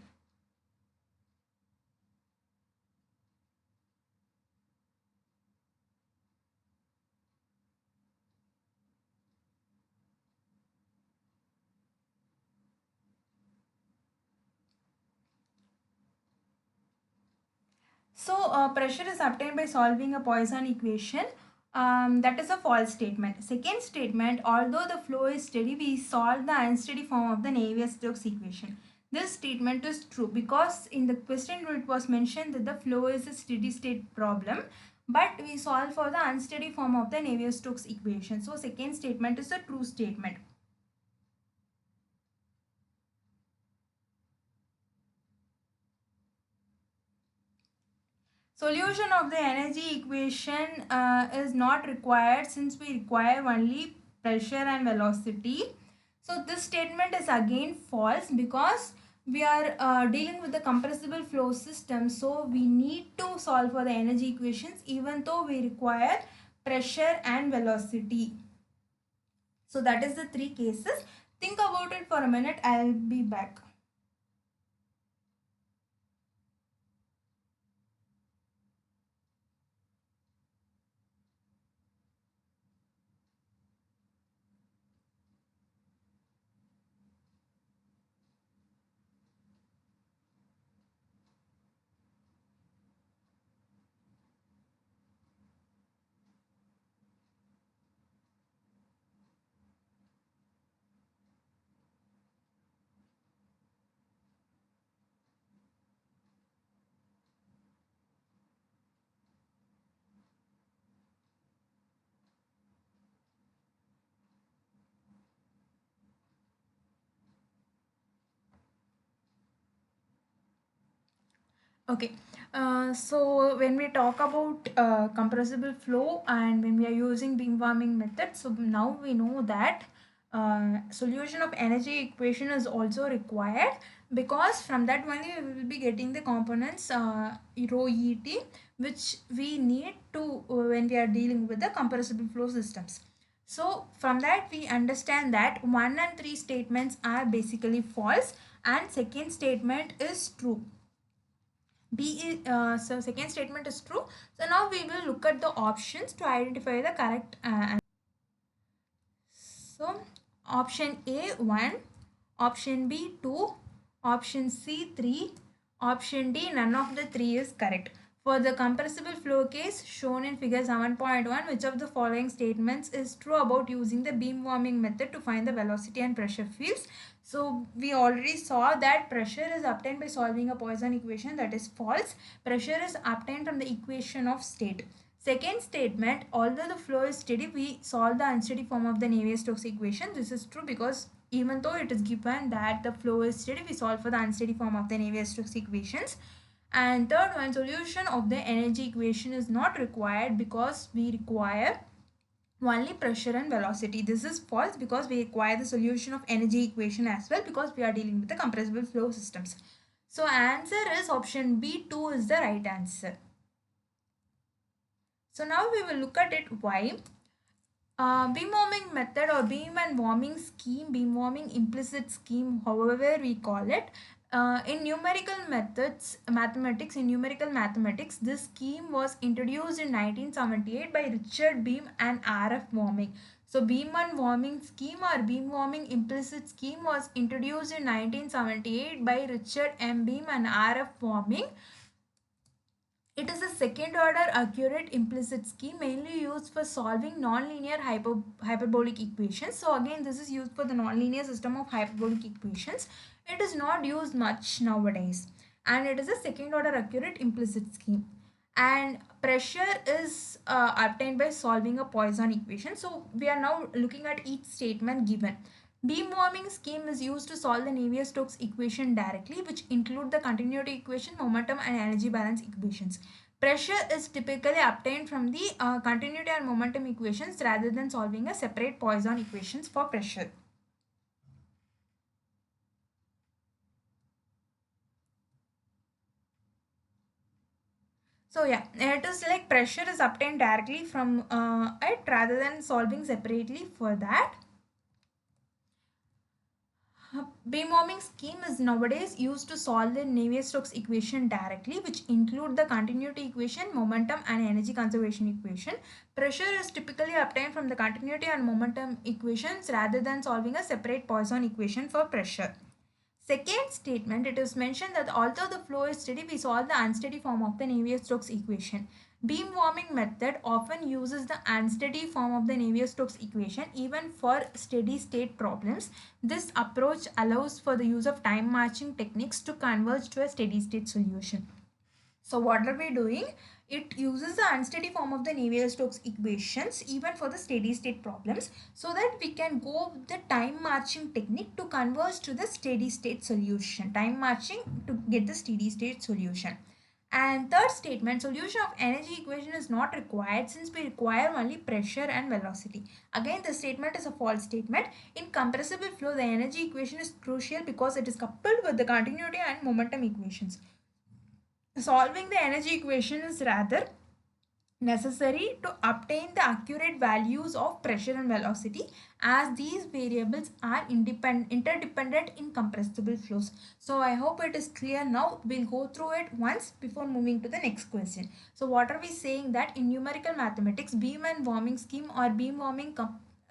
So, pressure is obtained by solving a Poisson equation. That is a false statement. Second statement, although the flow is steady, we solve the unsteady form of the Navier-Stokes equation. This statement is true because in the question it was mentioned that the flow is a steady state problem, but we solve for the unsteady form of the Navier-Stokes equation. So, second statement is a true statement. Solution of the energy equation is not required since we require only pressure and velocity. So this statement is again false because we are dealing with the compressible flow system. So we need to solve for the energy equations even though we require pressure and velocity. So that is the three cases. Think about it for a minute. I'll be back. Okay, so when we talk about compressible flow and when we are using beam warming method, so now we know that solution of energy equation is also required because from that only we will be getting the components rho et, which we need to when we are dealing with the compressible flow systems. So from that we understand that 1 and 3 statements are basically false and second statement is true. So second statement is true. So now we will look at the options to identify the correct answer. So option A 1, option B 2, option C 3, option D none of the three is correct. For the compressible flow case shown in figure 7.1, which of the following statements is true about using the beam warming method to find the velocity and pressure fields? So we already saw that pressure is obtained by solving a Poisson equation. That is false. Pressure is obtained from the equation of state. Second statement, although the flow is steady, we solve the unsteady form of the Navier-Stokes equation. This is true because even though it is given that the flow is steady, we solve for the unsteady form of the Navier-Stokes equations. And third one, solution of the energy equation is not required because we require only pressure and velocity. This is false because we require the solution of energy equation as well because we are dealing with the compressible flow systems. So answer is option B 2 is the right answer. So now we will look at it why. Beam warming method or beam and warming scheme, beam warming implicit scheme, however we call it, in numerical methods, mathematics, in numerical mathematics, this scheme was introduced in 1978 by Richard Beam and RF warming. So beam and warming scheme or beam warming implicit scheme was introduced in 1978 by Richard M. Beam and RF warming. It is a second order accurate implicit scheme mainly used for solving nonlinear hyperbolic equations. So again, this is used for the nonlinear system of hyperbolic equations. It is not used much nowadays, and it is a second order accurate implicit scheme. And pressure is obtained by solving a Poisson equation. So we are now looking at each statement given. Beam warming scheme is used to solve the Navier-Stokes equation directly, which include the continuity equation, momentum and energy balance equations. Pressure is typically obtained from the continuity and momentum equations rather than solving a separate Poisson equations for pressure. So yeah, it is like pressure is obtained directly from it rather than solving separately for that. Beam warming scheme is nowadays used to solve the Navier-Stokes equation directly, which include the continuity equation, momentum and energy conservation equation. Pressure is typically obtained from the continuity and momentum equations rather than solving a separate Poisson equation for pressure. Second statement, it is mentioned that although the flow is steady, we solve the unsteady form of the Navier-Stokes equation. Beam warming method often uses the unsteady form of the Navier-Stokes equation even for steady state problems. This approach allows for the use of time matching techniques to converge to a steady state solution. So what are we doing? It uses the unsteady form of the Navier-Stokes equations even for the steady state problems, so that we can go with the time matching technique to converge to the steady state solution. Time matching to get the steady state solution. And third statement, solution of energy equation is not required since we require only pressure and velocity. Again, the statement is a false statement. In compressible flow, the energy equation is crucial because it is coupled with the continuity and momentum equations. Solving the energy equation is rather necessary to obtain the accurate values of pressure and velocity, as these variables are interdependent in compressible flows. So I hope it is clear now. We'll go through it once before moving to the next question. So what are we saying? That in numerical mathematics, beam and warming scheme or beam warming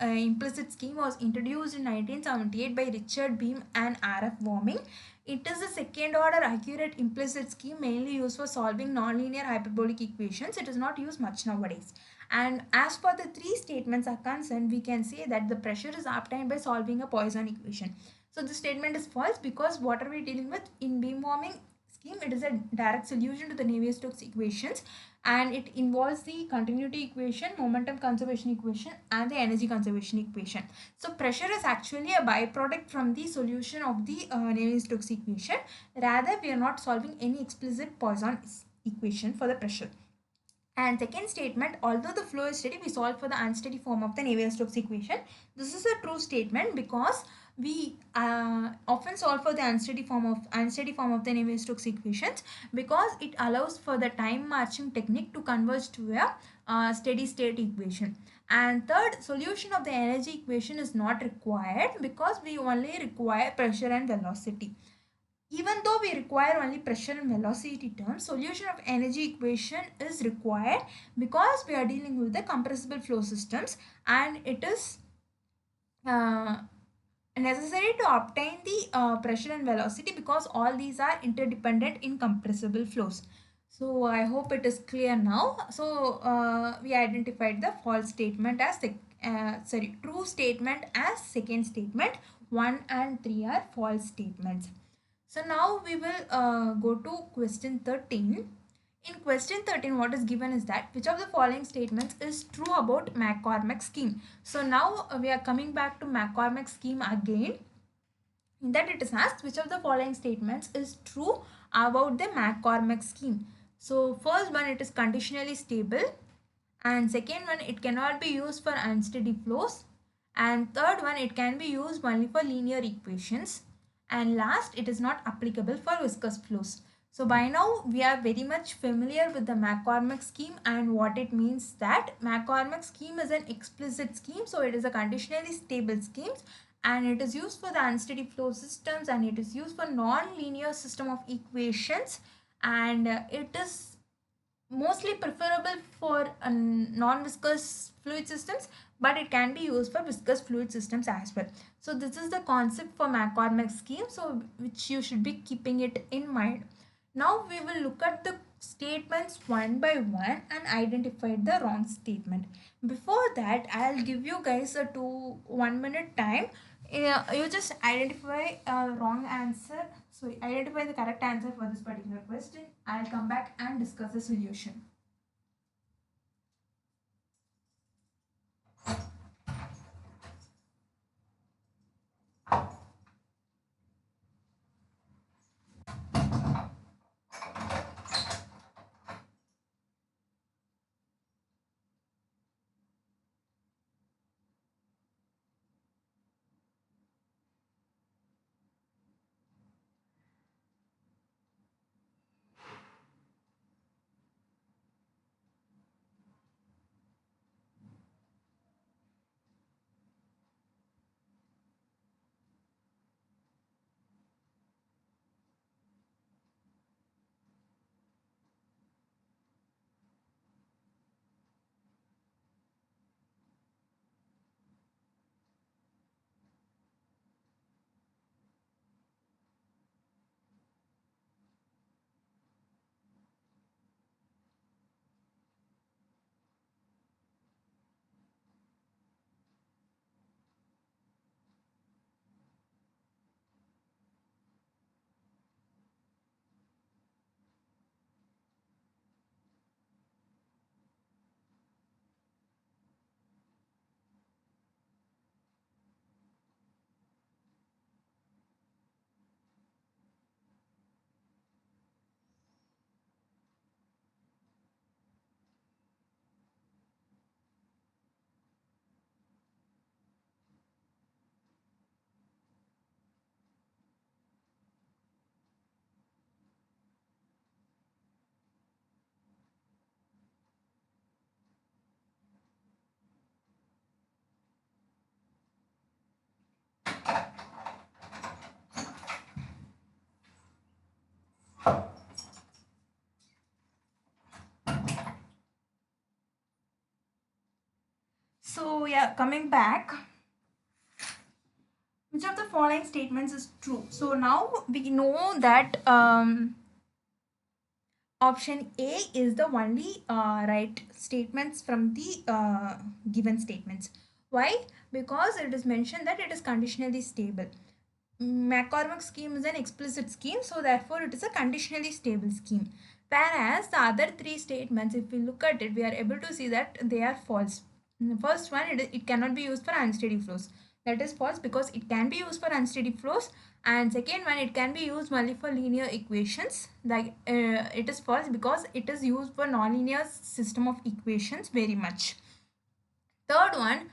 implicit scheme was introduced in 1978 by Richard Beam and R.F. Warming. It is a second order accurate implicit scheme mainly used for solving nonlinear hyperbolic equations. It is not used much nowadays. And as for the three statements are concerned, we can say that the pressure is obtained by solving a Poisson equation. So this statement is false because what are we dealing with in beam warming scheme? It is a direct solution to the Navier-Stokes equations, and it involves the continuity equation, momentum conservation equation and the energy conservation equation. So pressure is actually a byproduct from the solution of the Navier-Stokes equation. Rather, we are not solving any explicit Poisson equation for the pressure. And second statement, although the flow is steady, we solve for the unsteady form of the Navier-Stokes equation. This is a true statement because we often solve for the unsteady form of the Navier-Stokes equations, because it allows for the time matching technique to converge to a steady state equation. And third, solution of the energy equation is not required because we only require pressure and velocity. Even though we require only pressure and velocity terms, solution of energy equation is required because we are dealing with the compressible flow systems, and it is uh, necessary to obtain the pressure and velocity because all these are interdependent in compressible flows. So I hope it is clear now. So we identified the false statement as true statement as second statement. 1 and 3 are false statements. So now we will go to question 13. In question 13, what is given is that which of the following statements is true about McCormack scheme. So now we are coming back to McCormack scheme again. In that it is asked which of the following statements is true about the McCormack scheme. So first one, it is conditionally stable, and second one, it cannot be used for unsteady flows, and third one, it can be used only for linear equations, and last, it is not applicable for viscous flows. So by now we are very much familiar with the McCormack scheme and what it means. That McCormack scheme is an explicit scheme, so it is a conditionally stable scheme, and it is used for the unsteady flow systems, and it is used for non-linear system of equations, and it is mostly preferable for non-viscous fluid systems, but it can be used for viscous fluid systems as well. So this is the concept for McCormack scheme, so which you should be keeping it in mind. Now we will look at the statements one by one and identified the wrong statement. Before that, I'll give you guys a 1 minute time. You just identify a wrong answer. So identify the correct answer for this particular question. I'll come back and discuss the solution. So yeah, coming back, which of the following statements is true? So now we know that option A is the only right statements from the given statements. Why? Because it is mentioned that it is conditionally stable. McCormick scheme is an explicit scheme, so therefore it is a conditionally stable scheme. Whereas the other three statements, if we look at it, we are able to see that they are false. The first one, it cannot be used for unsteady flows. That is false because it can be used for unsteady flows. And second one, it can be used only for linear equations. Like it is false because it is used for nonlinear system of equations very much. Third one,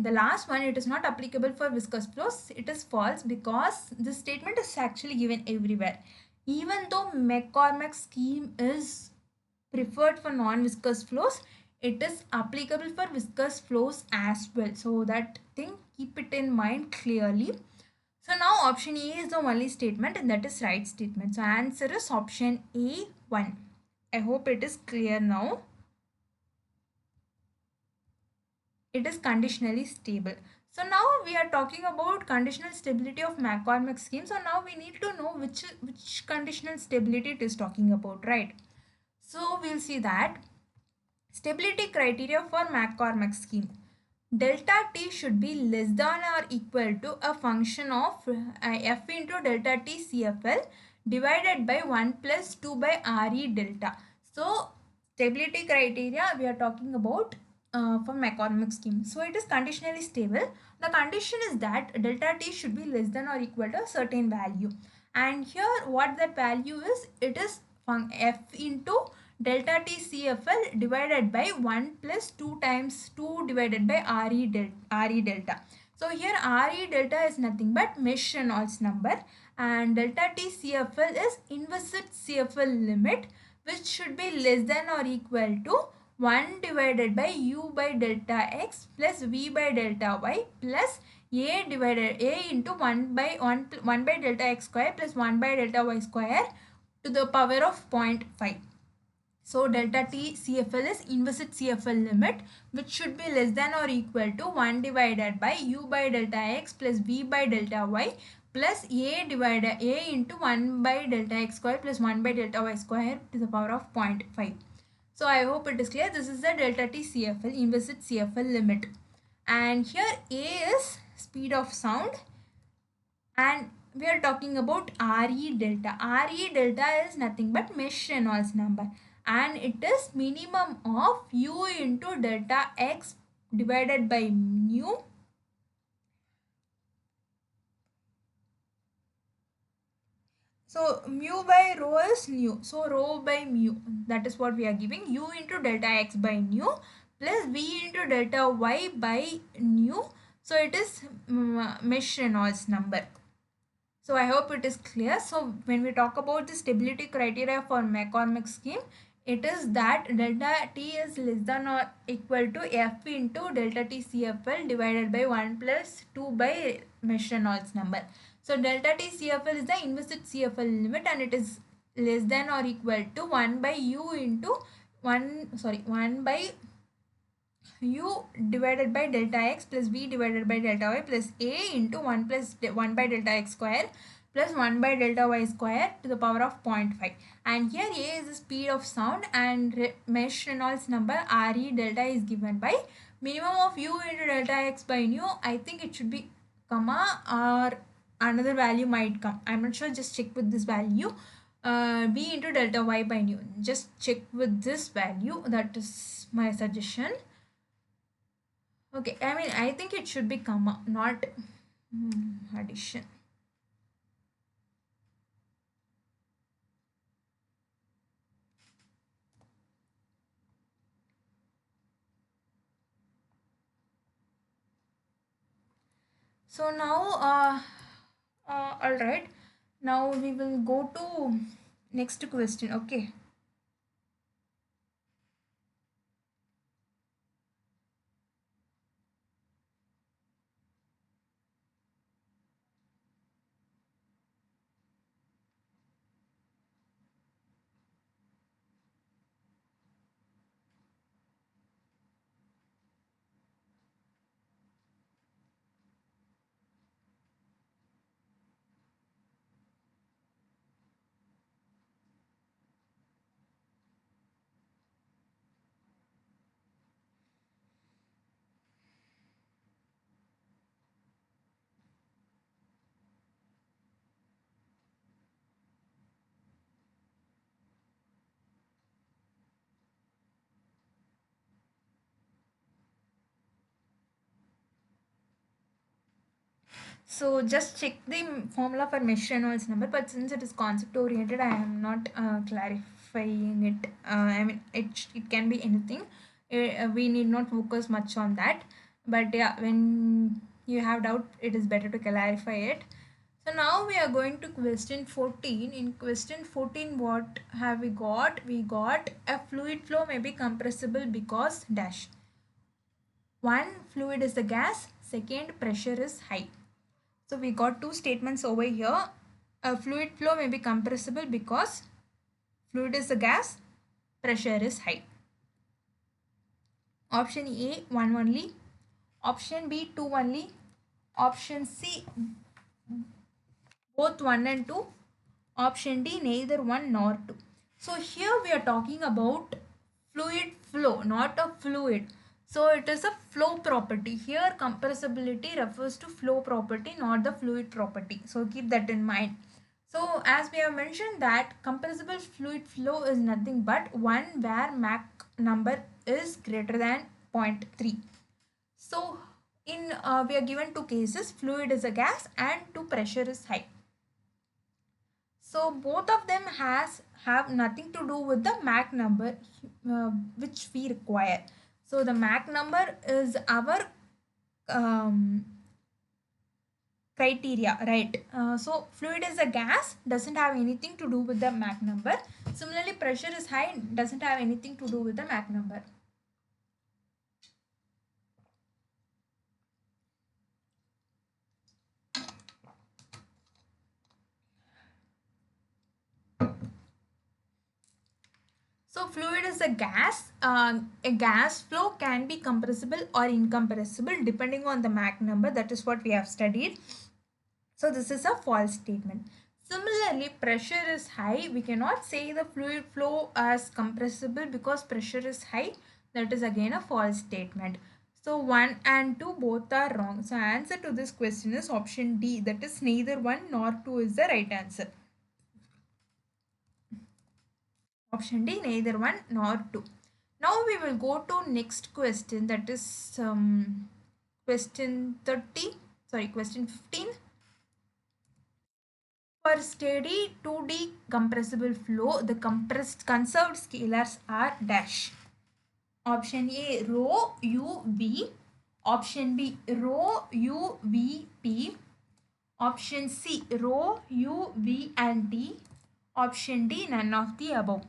the last one, it is not applicable for viscous flows. It is false because this statement is actually given everywhere. Even though McCormick's scheme is preferred for non-viscous flows, it is applicable for viscous flows as well. So that thing, keep it in mind clearly. So now option A is the only statement and that is right statement. So answer is option A1. I hope it is clear now. It is conditionally stable. So now we are talking about conditional stability of McCormick scheme. So now we need to know which conditional stability it is talking about, right? So we'll see that stability criteria for McCormick scheme. Delta T should be less than or equal to a function of F into delta T CFL divided by 1 plus 2 by RE delta. So stability criteria we are talking about for McCormick scheme. So it is conditionally stable. The condition is that delta T should be less than or equal to a certain value. And here what that value is, it is F into delta T CFL divided by 1 plus 2 times 2 divided by RE delta. So here RE delta is nothing but mesh Reynolds number and delta T CFL is inviscid CFL limit, which should be less than or equal to 1 divided by U by delta X plus V by delta Y plus A divided A into 1 by delta X square plus 1 by delta Y square to the power of 0.5. So delta T CFL is inviscid CFL limit, which should be less than or equal to 1 divided by U by delta X plus V by delta Y plus a divided a into 1 by delta x square plus 1 by delta y square to the power of 0.5. So I hope it is clear. This is the delta t CFL, implicit CFL limit. And here a is speed of sound, and we are talking about Re delta. Re delta is nothing but mesh Reynolds number, and it is minimum of u into delta x divided by mu. So mu by rho is nu. So rho by mu, that is what we are giving. U into delta x by nu plus v into delta y by nu. So it is mesh Reynolds number. So I hope it is clear. So when we talk about the stability criteria for McCormick scheme, it is that delta T is less than or equal to F into delta T CFL divided by 1 plus 2 by mesh Reynolds number. So delta T CFL is the implicit CFL limit, and it is less than or equal to 1 by U into 1 by u divided by delta x plus v divided by delta y plus a into 1 plus 1 by delta x square plus 1 by delta y square to the power of 0.5. And here a is the speed of sound, and mesh Reynolds number Re delta is given by minimum of u into delta x by nu. I think it should be comma or another value might come. I'm not sure. Just check with this value. V into delta y by nu. Just check with this value. That is my suggestion. Okay, I mean, I think it should be comma, not addition. So now, all right. Now we will go to next question. Okay. So just check the formula for mesh Reynolds number, but since it is concept oriented, I am not clarifying it. I mean, it can be anything. We need not focus much on that. But yeah, when you have doubt, it is better to clarify it. So now we are going to question 14. In question 14, what have we got? We got a fluid flow may be compressible because dash. One, fluid is the gas. Second, pressure is high. So we got two statements over here. A fluid flow may be compressible because fluid is a gas, pressure is high. Option A, 1 only. Option B, 2 only. Option C, both 1 and 2. Option D, neither 1 nor 2. So here we are talking about fluid flow, not a fluid. So it is a flow property. Here compressibility refers to flow property, not the fluid property. So keep that in mind. So as we have mentioned that compressible fluid flow is nothing but one where Mach number is greater than 0.3. So in we are given two cases, fluid is a gas and two pressure is high. So both of them have nothing to do with the Mach number which we require. So the Mach number is our criteria, right? So fluid is a gas, doesn't have anything to do with the Mach number. Similarly, pressure is high, doesn't have anything to do with the Mach number. So fluid is a gas. A gas flow can be compressible or incompressible depending on the Mach number. That is what we have studied. So this is a false statement. Similarly, pressure is high. We cannot say the fluid flow as compressible because pressure is high. That is again a false statement. So 1 and 2 both are wrong. So answer to this question is option D. That is neither 1 nor 2 is the right answer. Option D, neither 1 nor 2. Now we will go to next question, that is question 30, sorry, question 15. For steady 2D compressible flow, the compressed conserved scalars are dash. Option A, rho u v. Option B, rho u v p. Option C, rho u v and t. Option D, none of the above.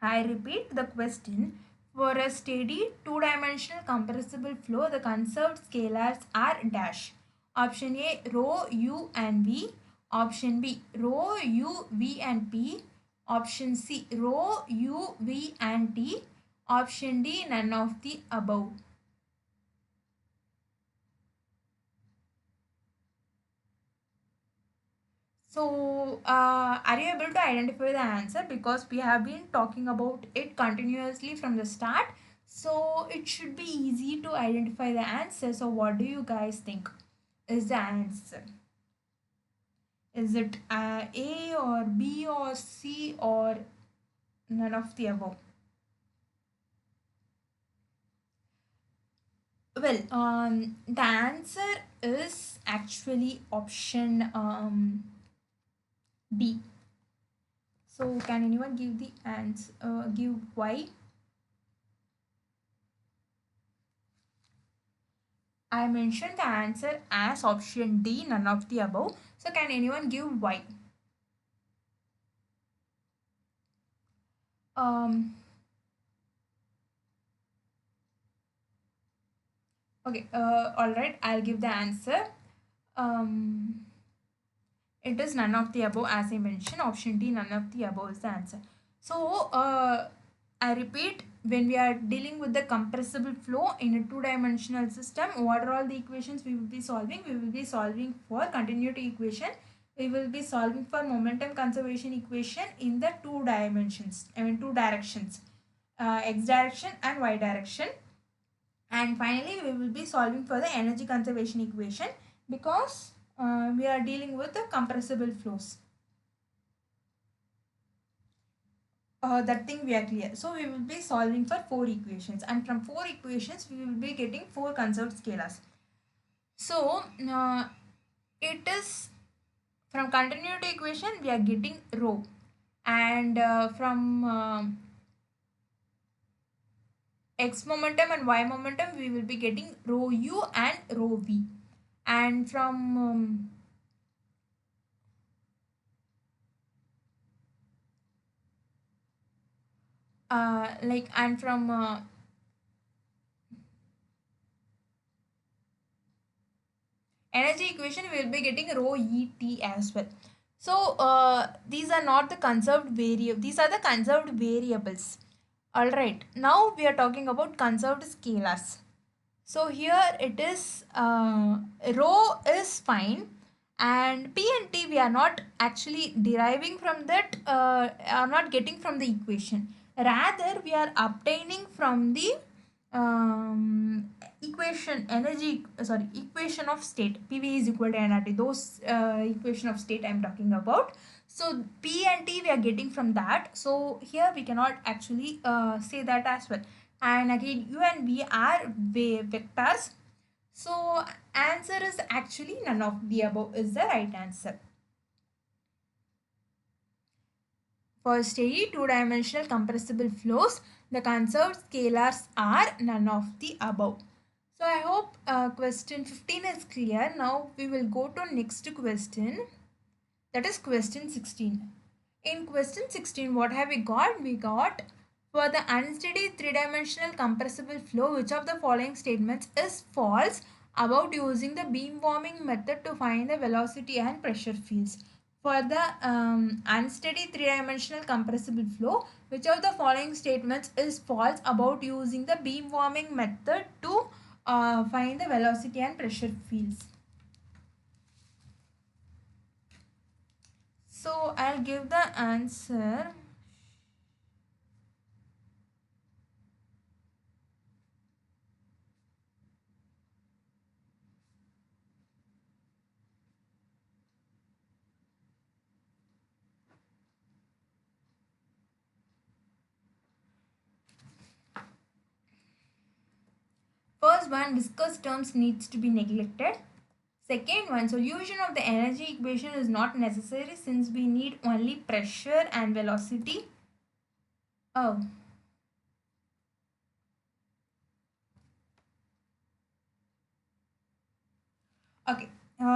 I repeat the question. For a steady two-dimensional compressible flow, the conserved scalars are dash. Option A, rho, u and v. Option B, rho, u, v and p. Option C, rho, u, v and t. Option D, none of the above. So, are you able to identify the answer? Because we have been talking about it continuously from the start. So, it should be easy to identify the answer. So, what do you guys think is the answer? Is it A or B or C or none of the above? Well, the answer is actually option D. So, can anyone give the answer? Give why? I mentioned the answer as option D, none of the above. So can anyone give why? Um, okay, alright, I'll give the answer. Um, it is none of the above as I mentioned. Option D, none of the above is the answer. So, I repeat, when we are dealing with the compressible flow in a two-dimensional system, what are all the equations we will be solving? We will be solving for continuity equation. We will be solving for momentum conservation equation in the two dimensions, I mean two directions, x direction and y direction. And finally, we will be solving for the energy conservation equation because we are dealing with the compressible flows. That thing we are clear. So we will be solving for 4 equations, and from 4 equations we will be getting 4 conserved scalars. So it is from continuity equation we are getting rho, and from x momentum and y momentum we will be getting rho u and rho v, and from and from energy equation we will be getting rho et as well. So these are not the conserved variable, these are the conserved variables. All right, now we are talking about conserved scalars. So here it is rho is fine, and p and t we are not actually deriving from that, are not getting from the equation. Rather we are obtaining from the equation energy, sorry, equation of state. PV is equal to nRT. Those equation of state I am talking about. So P and T we are getting from that. So here we cannot actually say that as well. And again U and V are vectors. So answer is actually none of the above is the right answer. For steady two-dimensional compressible flows, the conserved scalars are none of the above. So I hope question 15 is clear. Now we will go to next question, that is question 16. In question 16, what have we got? We got, for the unsteady three-dimensional compressible flow, which of the following statements is false about using the beam warming method to find the velocity and pressure fields? For the unsteady three-dimensional compressible flow, which of the following statements is false about using the beam warming method to find the velocity and pressure fields? So I'll give the answer. First one, viscous terms needs to be neglected. Second one, solution of the energy equation is not necessary since we need only pressure and velocity. Oh, okay.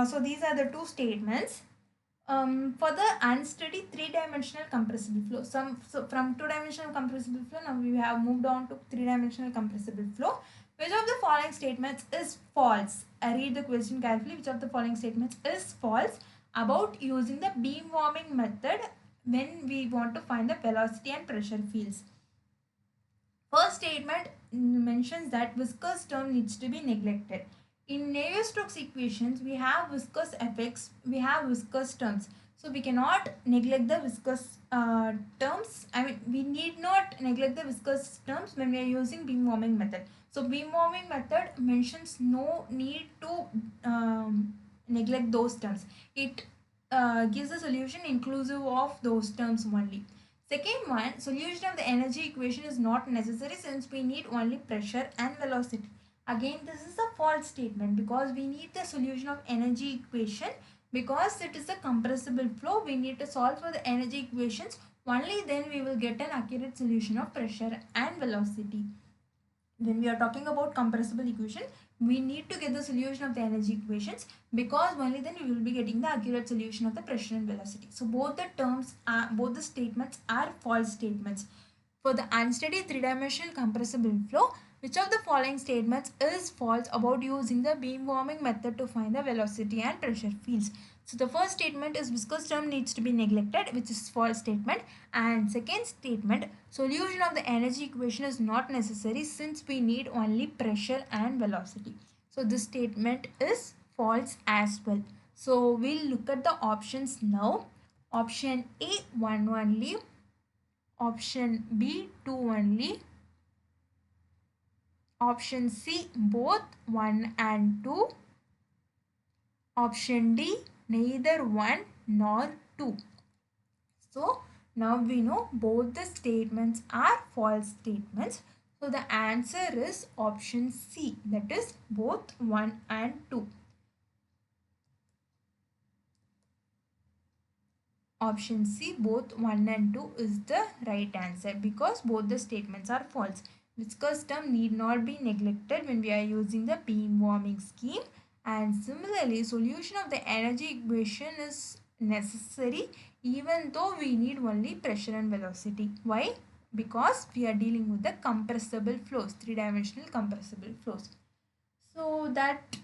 So these are the two statements. For the unsteady three-dimensional compressible flow, so from two-dimensional compressible flow, now we have moved on to three-dimensional compressible flow. Which of the following statements is false? I read the question carefully. Which of the following statements is false about using the beam warming method when we want to find the velocity and pressure fields? First statement mentions that viscous term needs to be neglected. In Navier-Stokes equations, we have viscous effects, we have viscous terms. So we cannot neglect the viscous terms. I mean, we need not neglect the viscous terms when we are using beam warming method. So beam warming method mentions no need to neglect those terms. It gives a solution inclusive of those terms only. Second one, solution of the energy equation is not necessary since we need only pressure and velocity. Again, this is a false statement because we need the solution of energy equation because it is a compressible flow. We need to solve for the energy equations. Only then we will get an accurate solution of pressure and velocity. When we are talking about compressible equation, we need to get the solution of the energy equations because only then we will be getting the accurate solution of the pressure and velocity. So both the terms are, both the statements are false statements. For the unsteady three-dimensional compressible flow, which of the following statements is false about using the beam warming method to find the velocity and pressure fields? So the first statement is viscous term needs to be neglected, which is false statement. And second statement, solution of the energy equation is not necessary since we need only pressure and velocity. So this statement is false as well. So we'll look at the options now. Option A, 1 only. Option B, 2 only. Option C, both 1 and 2. Option D, neither 1 nor 2. So now we know both the statements are false statements. So the answer is option C, that is both 1 and 2. Option C, both 1 and 2 is the right answer because both the statements are false. Viscous term need not be neglected when we are using the beam warming scheme. And similarly, solution of the energy equation is necessary even though we need only pressure and velocity. Why? Because we are dealing with the compressible flows, three-dimensional compressible flows. So that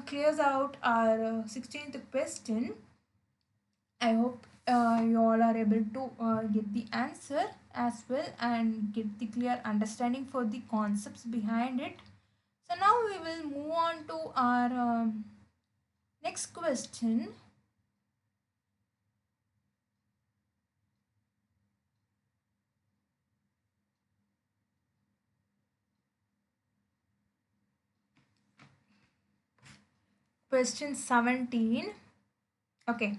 clears out our 16th question. I hope you all are able to get the answer as well and get the clear understanding for the concepts behind it. So now we will move on to our next question. Question 17. Okay.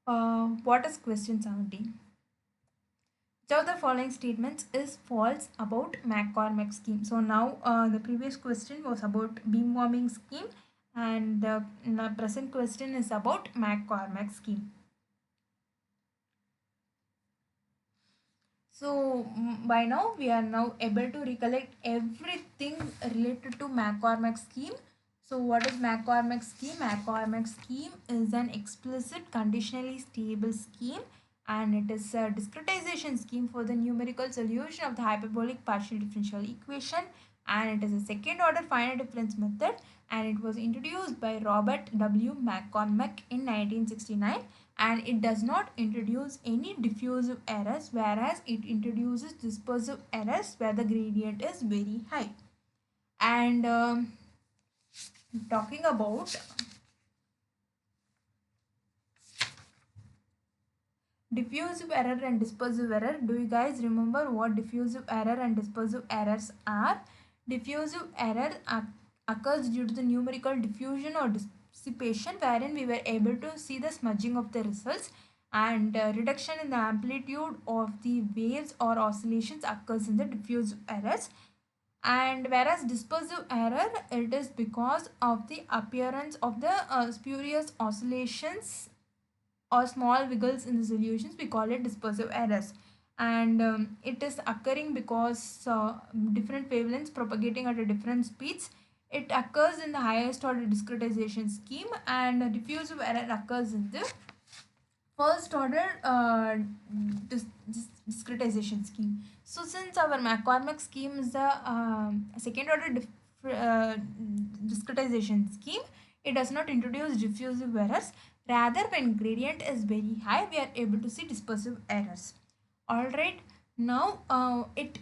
What is question 17? Which of the following statements is false about McCormack scheme? So now the previous question was about beam warming scheme and the present question is about McCormack scheme. So by now we are now able to recollect everything related to McCormack scheme. So what is McCormack scheme? McCormack scheme is an explicit conditionally stable scheme and it is a discretization scheme for the numerical solution of the hyperbolic partial differential equation and it is a second order finite difference method and it was introduced by Robert W. McCormack in 1969 and it does not introduce any diffusive errors whereas it introduces dispersive errors where the gradient is very high. And talking about Diffusive error and dispersive error. Do you guys remember what diffusive error and dispersive errors are? Diffusive error occurs due to the numerical diffusion or dissipation, wherein we were able to see the smudging of the results, and reduction in the amplitude of the waves or oscillations occurs in the diffusive errors. And whereas dispersive error, it is because of the appearance of the spurious oscillations or small wiggles in the solutions. We call it dispersive errors, and it is occurring because different wavelengths propagating at a different speeds. It occurs in the highest order discretization scheme, and diffusive error occurs in the first order discretization scheme. So since our McCormack scheme is the second order discretization scheme, it does not introduce diffusive errors. Rather, when gradient is very high, we are able to see dispersive errors. Alright, now it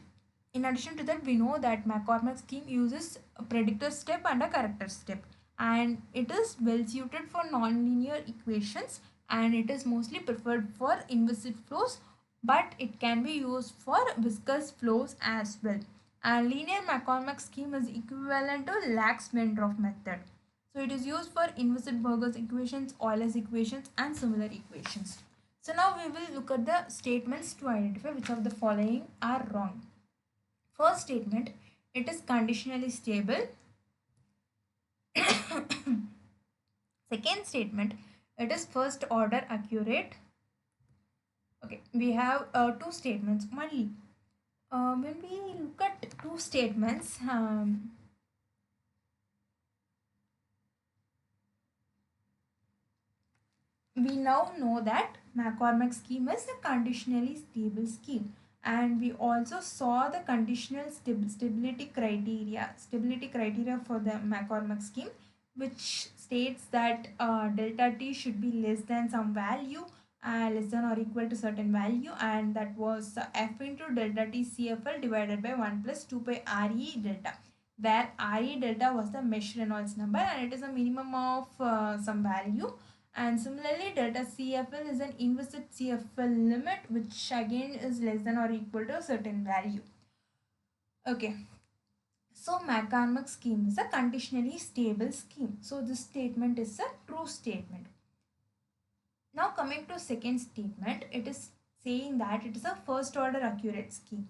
in addition to that, we know that McCormack scheme uses a predictor step and a corrector step, and it is well suited for nonlinear equations, and it is mostly preferred for inviscid flows, but it can be used for viscous flows as well. And linear McCormack scheme is equivalent to Lax-Weintraub method. So it is used for inviscid Burger's equations, Euler's equations, and similar equations. So now we will look at the statements to identify which of the following are wrong. First statement, it is conditionally stable. Second statement, it is first order accurate. Okay, we have two statements only. When we look at two statements, we now know that McCormack scheme is a conditionally stable scheme, and we also saw the conditional stability criteria for the McCormack scheme, which states that delta t should be less than some value, less than or equal to certain value, and that was f into delta t CFL divided by 1 plus 2 pi RE delta, where RE delta was the mesh Reynolds number, and it is a minimum of some value. And similarly, delta CFL is an inviscid CFL limit, which again is less than or equal to a certain value. Okay, so McCormack scheme is a conditionally stable scheme. So this statement is a true statement. Now coming to second statement, it is saying that it is a first order accurate scheme.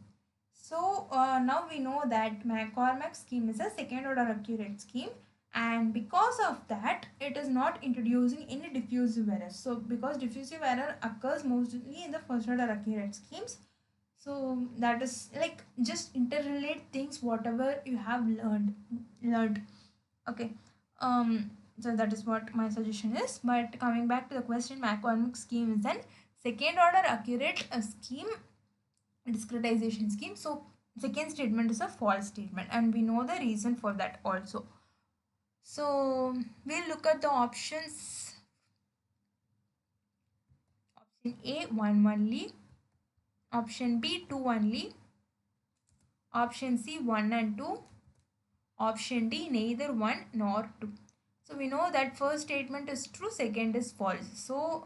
So now we know that McCormack scheme is a second order accurate scheme, and because of that it is not introducing any diffusive errors. So because diffusive error occurs mostly in the first order accurate schemes, so that is like just interrelate things whatever you have learned. Okay, so that is what my suggestion is. But coming back to the question, McCormack scheme is an second order accurate scheme, discretization scheme. So second statement is a false statement, and we know the reason for that also. So we'll look at the options. Option A, 1 only. Option B, 2 only. Option C, 1 and 2. Option D, neither 1 nor 2. So we know that first statement is true, second is false. So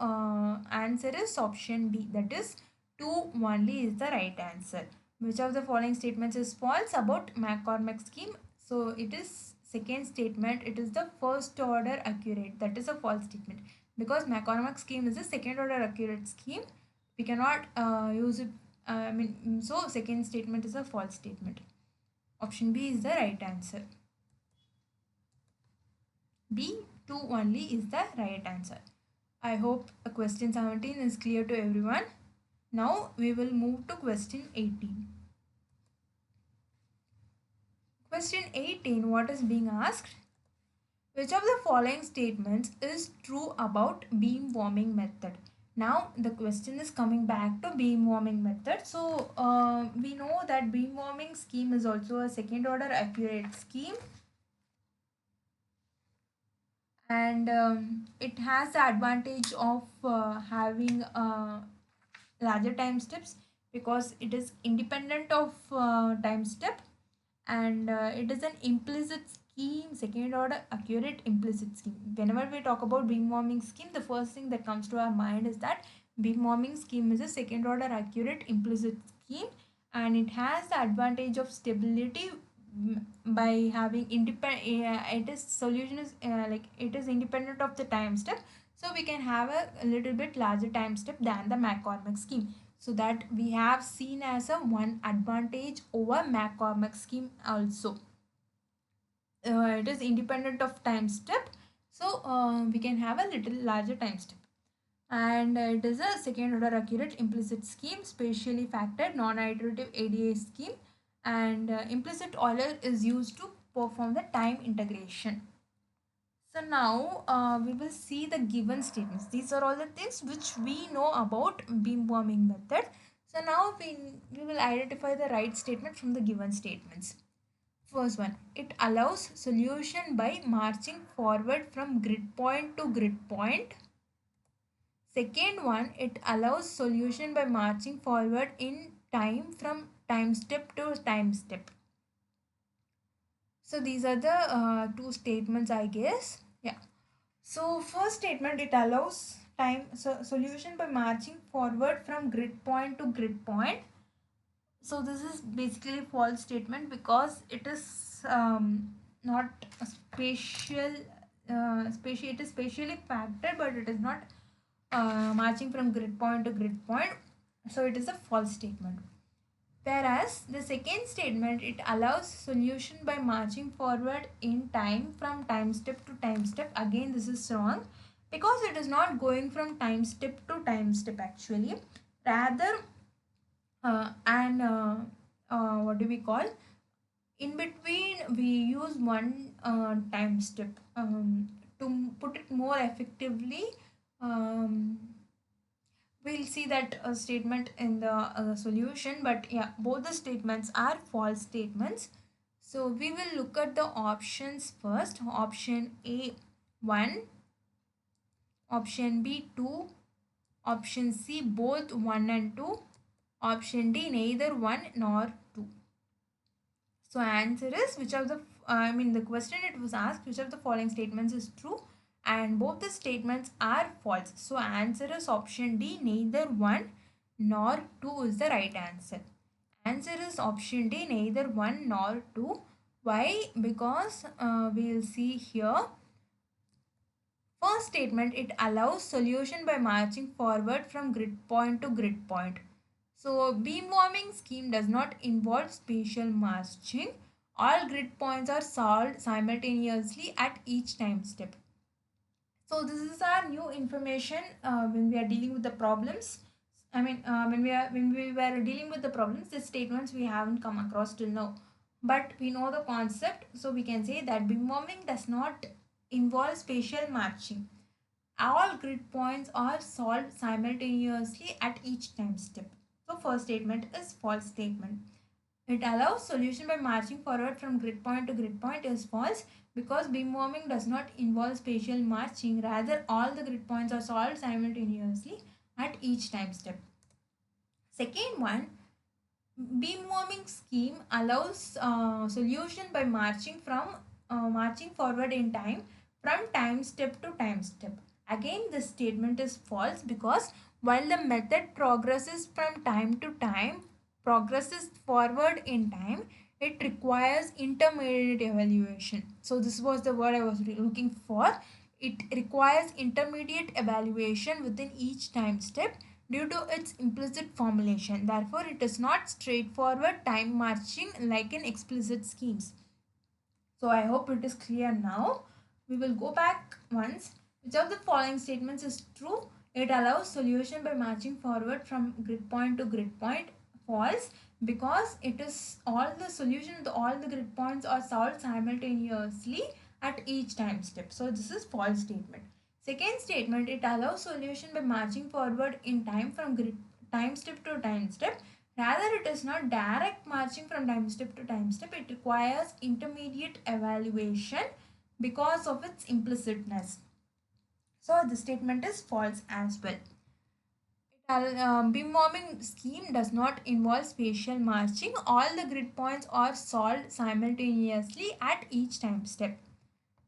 answer is option B, that is 2 only is the right answer. Which of the following statements is false about McCormack scheme? So it is second statement, it is the first order accurate, that is a false statement, because McCormack scheme is a second order accurate scheme. We cannot use it. So second statement is a false statement. Option B is the right answer. B, 2 only is the right answer. I hope question 17 is clear to everyone. Now we will move to question 18. Question 18, what is being asked? Which of the following statements is true about beam warming method? Now the question is coming back to beam warming method. So we know that beam warming scheme is also a second order accurate scheme, and it has the advantage of having larger time steps, because it is independent of time step, and it is an implicit scheme, second order accurate implicit scheme. Whenever we talk about beam warming scheme, the first thing that comes to our mind is that Beam warming scheme is a second order accurate implicit scheme, and it has the advantage of stability by having independent, it is solution is like it is independent of the time step, so we can have a little bit larger time step than the McCormick scheme. So that we have seen as a one advantage over McCormick scheme also. It is independent of time step, so we can have a little larger time step. And it is a second order accurate implicit scheme, spatially factored non-iterative ADA scheme, and implicit Euler is used to perform the time integration. So now we will see the given statements. These are all the things which we know about beam warming method. So now we will identify the right statement from the given statements. First one, it allows solution by marching forward from grid point to grid point. Second one, it allows solution by marching forward in time from time step to time step. So these are the two statements, I guess. Yeah. So first statement, it allows solution by marching forward from grid point to grid point. So this is basically a false statement because it is not a spatial. It is spatially factored, but it is not marching from grid point to grid point. So it is a false statement. Whereas the second statement, it allows solution by marching forward in time from time step to time step. Again, this is wrong because it is not going from time step to time step actually. Rather, what do we call? In between, we use one time step to put it more effectively. Um, we'll see that statement in the solution, but yeah, both the statements are false statements. So we will look at the options first. Option A 1, option B 2, option C both 1 and 2, option D neither 1 nor 2. So answer is which of the the question it was asked, which of the following statements is true, and both the statements are false. So answer is option D, neither 1 nor 2 is the right answer. Answer is option D, neither 1 nor 2. Why? Because we will see here. First statement, it allows solution by marching forward from grid point to grid point. So beam warming scheme does not involve spatial marching. All grid points are solved simultaneously at each time step. So this is our new information when we are dealing with the problems. When we were dealing with the problems, these statements we haven't come across till now, but we know the concept. So we can say that beam warming does not involve spatial marching. All grid points are solved simultaneously at each time step. So first statement is false statement. It allows solution by marching forward from grid point to grid point is false because beam warming does not involve spatial marching. Rather, all the grid points are solved simultaneously at each time step. Second one, beam warming scheme allows solution by marching forward in time from time step to time step. Again, this statement is false because while the method progresses from time to time, progresses forward in time, it requires intermediate evaluation. So this was the word I was looking for. It requires intermediate evaluation within each time step due to its implicit formulation. Therefore, it is not straightforward time marching like in explicit schemes. So I hope it is clear now. We will go back once. Which of the following statements is true? It allows solution by marching forward from grid point to grid point. False, because it is all the solution to all the grid points are solved simultaneously at each time step. So this is false statement. Second statement, it allows solution by marching forward in time from grid time step to time step. Rather, it is not direct marching from time step to time step. It requires intermediate evaluation because of its implicitness. So the statement is false as well. Beam warming scheme does not involve spatial marching. All the grid points are solved simultaneously at each time step.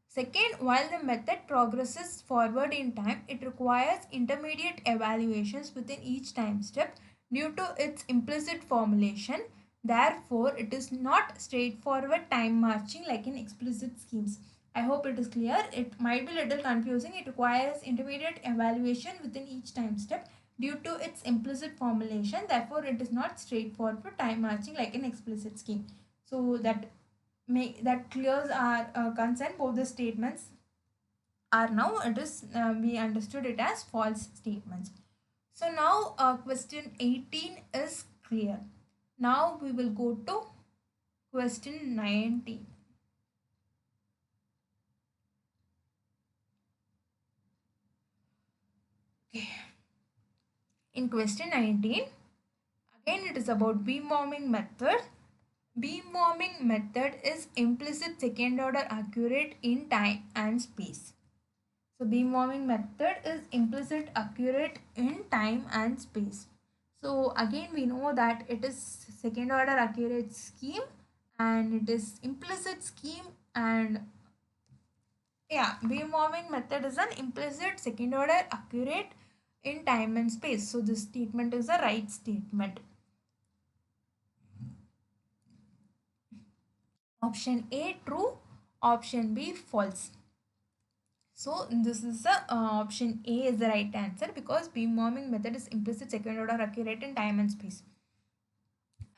Second, while the method progresses forward in time, it requires intermediate evaluations within each time step due to its implicit formulation. Therefore, it is not straightforward time marching like in explicit schemes. I hope it is clear. It might be a little confusing. It requires intermediate evaluation within each time step due to its implicit formulation. Therefore, it is not straightforward time marching like an explicit scheme. So that clears our concern. Both the statements are now, it is we understood it as false statements. So now question 18 is clear. Now we will go to question 19. Okay. In question 19, again it is about beam warming method. Beam warming method is implicit second order accurate in time and space. So beam warming method is implicit accurate in time and space. So again we know that it is second order accurate scheme and it is implicit scheme, and yeah, beam warming method is an implicit second order accurate in time and space. So this statement is a right statement. Option A true, option B false. So this is the option A is the right answer because beam warming method is implicit second order accurate in time and space.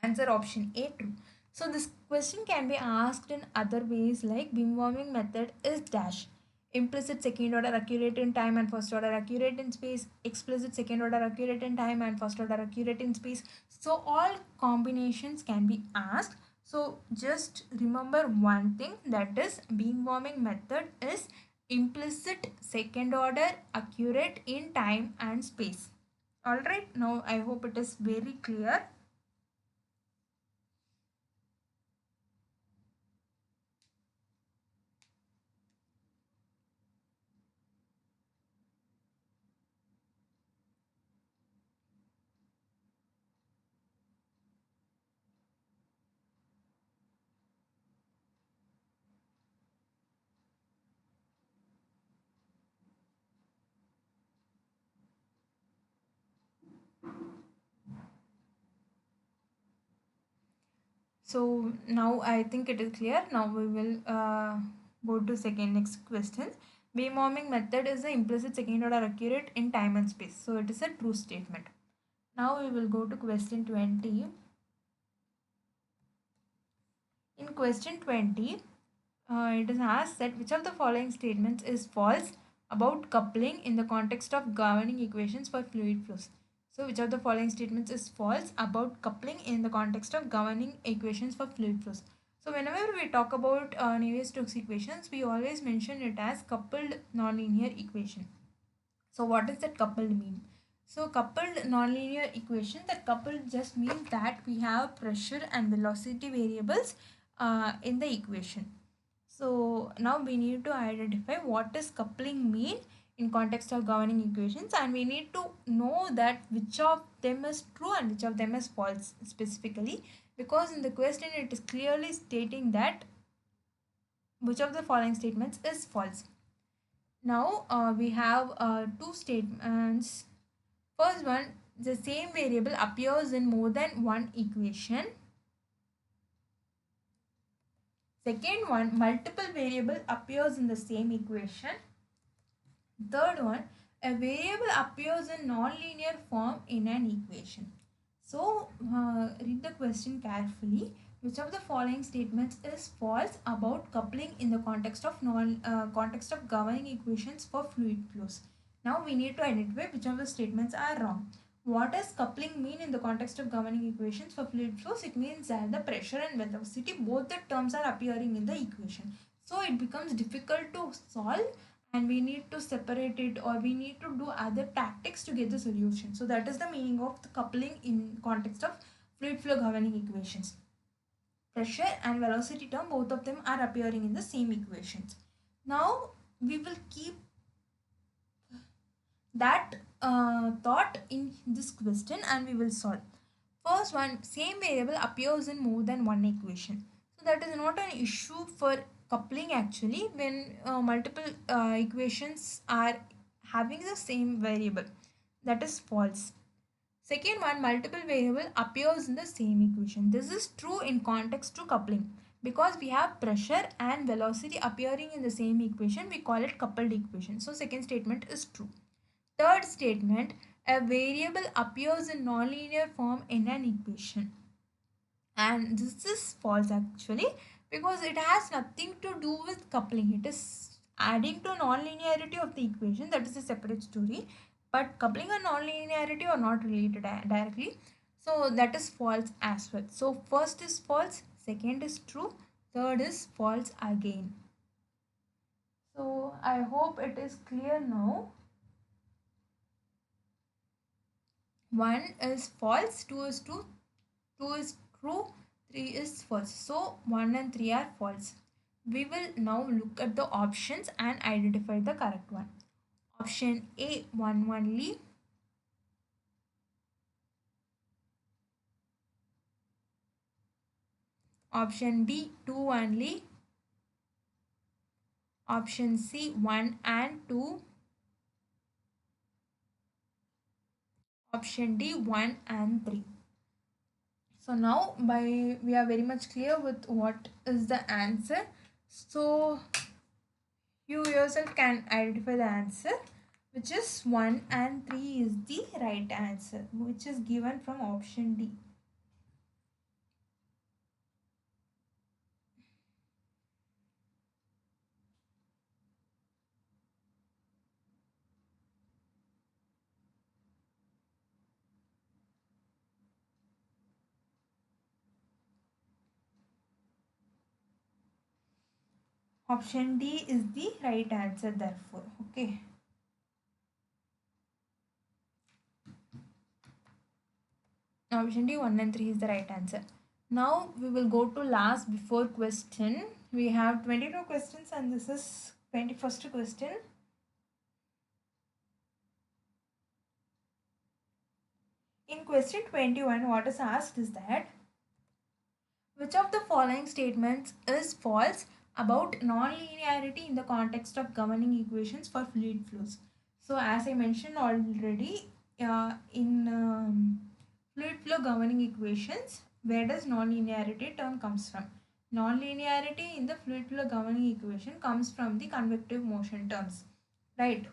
Answer option A true. So this question can be asked in other ways like beam warming method is dash. Implicit second order accurate in time and first order accurate in space. Explicit second order accurate in time and first order accurate in space. So all combinations can be asked. So just remember one thing, that is beam warming method is implicit second order accurate in time and space. Alright, now I hope it is very clear. So now I think it is clear. Now we will go to second next question. Beam warming method is the implicit second order accurate in time and space. So it is a true statement. Now we will go to question 20. In question 20, it is asked that which of the following statements is false about coupling in the context of governing equations for fluid flows. So which of the following statements is false about coupling in the context of governing equations for fluid flows. So whenever we talk about Navier-Stokes equations, we always mention it as coupled nonlinear equation. So what does that coupled mean? So coupled nonlinear equation, that coupled just means that we have pressure and velocity variables in the equation. So now we need to identify what does coupling mean in context of governing equations, and we need to know that which of them is true and which of them is false specifically, because in the question it is clearly stating that which of the following statements is false. Now we have two statements. First one, the same variable appears in more than one equation. Second one, multiple variable appears in the same equation. Third one, a variable appears in non-linear form in an equation. So read the question carefully. Which of the following statements is false about coupling in the context of context of governing equations for fluid flows? Now we need to identify which of the statements are wrong. What does coupling mean in the context of governing equations for fluid flows? It means that the pressure and velocity, both the terms are appearing in the equation. So it becomes difficult to solve and we need to separate it, or we need to do other tactics to get the solution. So that is the meaning of the coupling in context of fluid flow governing equations. Pressure and velocity term, both of them are appearing in the same equations. Now we will keep that thought in this question and we will solve. First one, same variable appears in more than one equation. So that is not an issue for coupling actually when multiple equations are having the same variable. That is false. Second one, multiple variable appears in the same equation. This is true in context to coupling. Because we have pressure and velocity appearing in the same equation, we call it coupled equation. So second statement is true. Third statement, a variable appears in nonlinear form in an equation. And this is false actually, because it has nothing to do with coupling. It is adding to non-linearity of the equation. That is a separate story, but coupling and non-linearity are not related directly, so that is false as well. So first is false, second is true, third is false again. So I hope it is clear now. 1 is false, 2 is true, 2 is true, 3 is false. So 1 and 3 are false. We will now look at the options and identify the correct one. Option A, 1 only. Option B, 2 only. Option C, 1 and 2. Option D, 1 and 3. So now we are very much clear with what is the answer. So you yourself can identify the answer, which is 1 and 3 is the right answer, which is given from option D. Option D is the right answer therefore. Okay. Option D, 1 and 3 is the right answer. Now we will go to last before question. We have 22 questions and this is 21st question. In question 21, what is asked is that which of the following statements is false about non-linearity in the context of governing equations for fluid flows? So as I mentioned already, in fluid flow governing equations, where does non-linearity term comes from? Non-linearity in the fluid flow governing equation comes from the convective motion terms, right?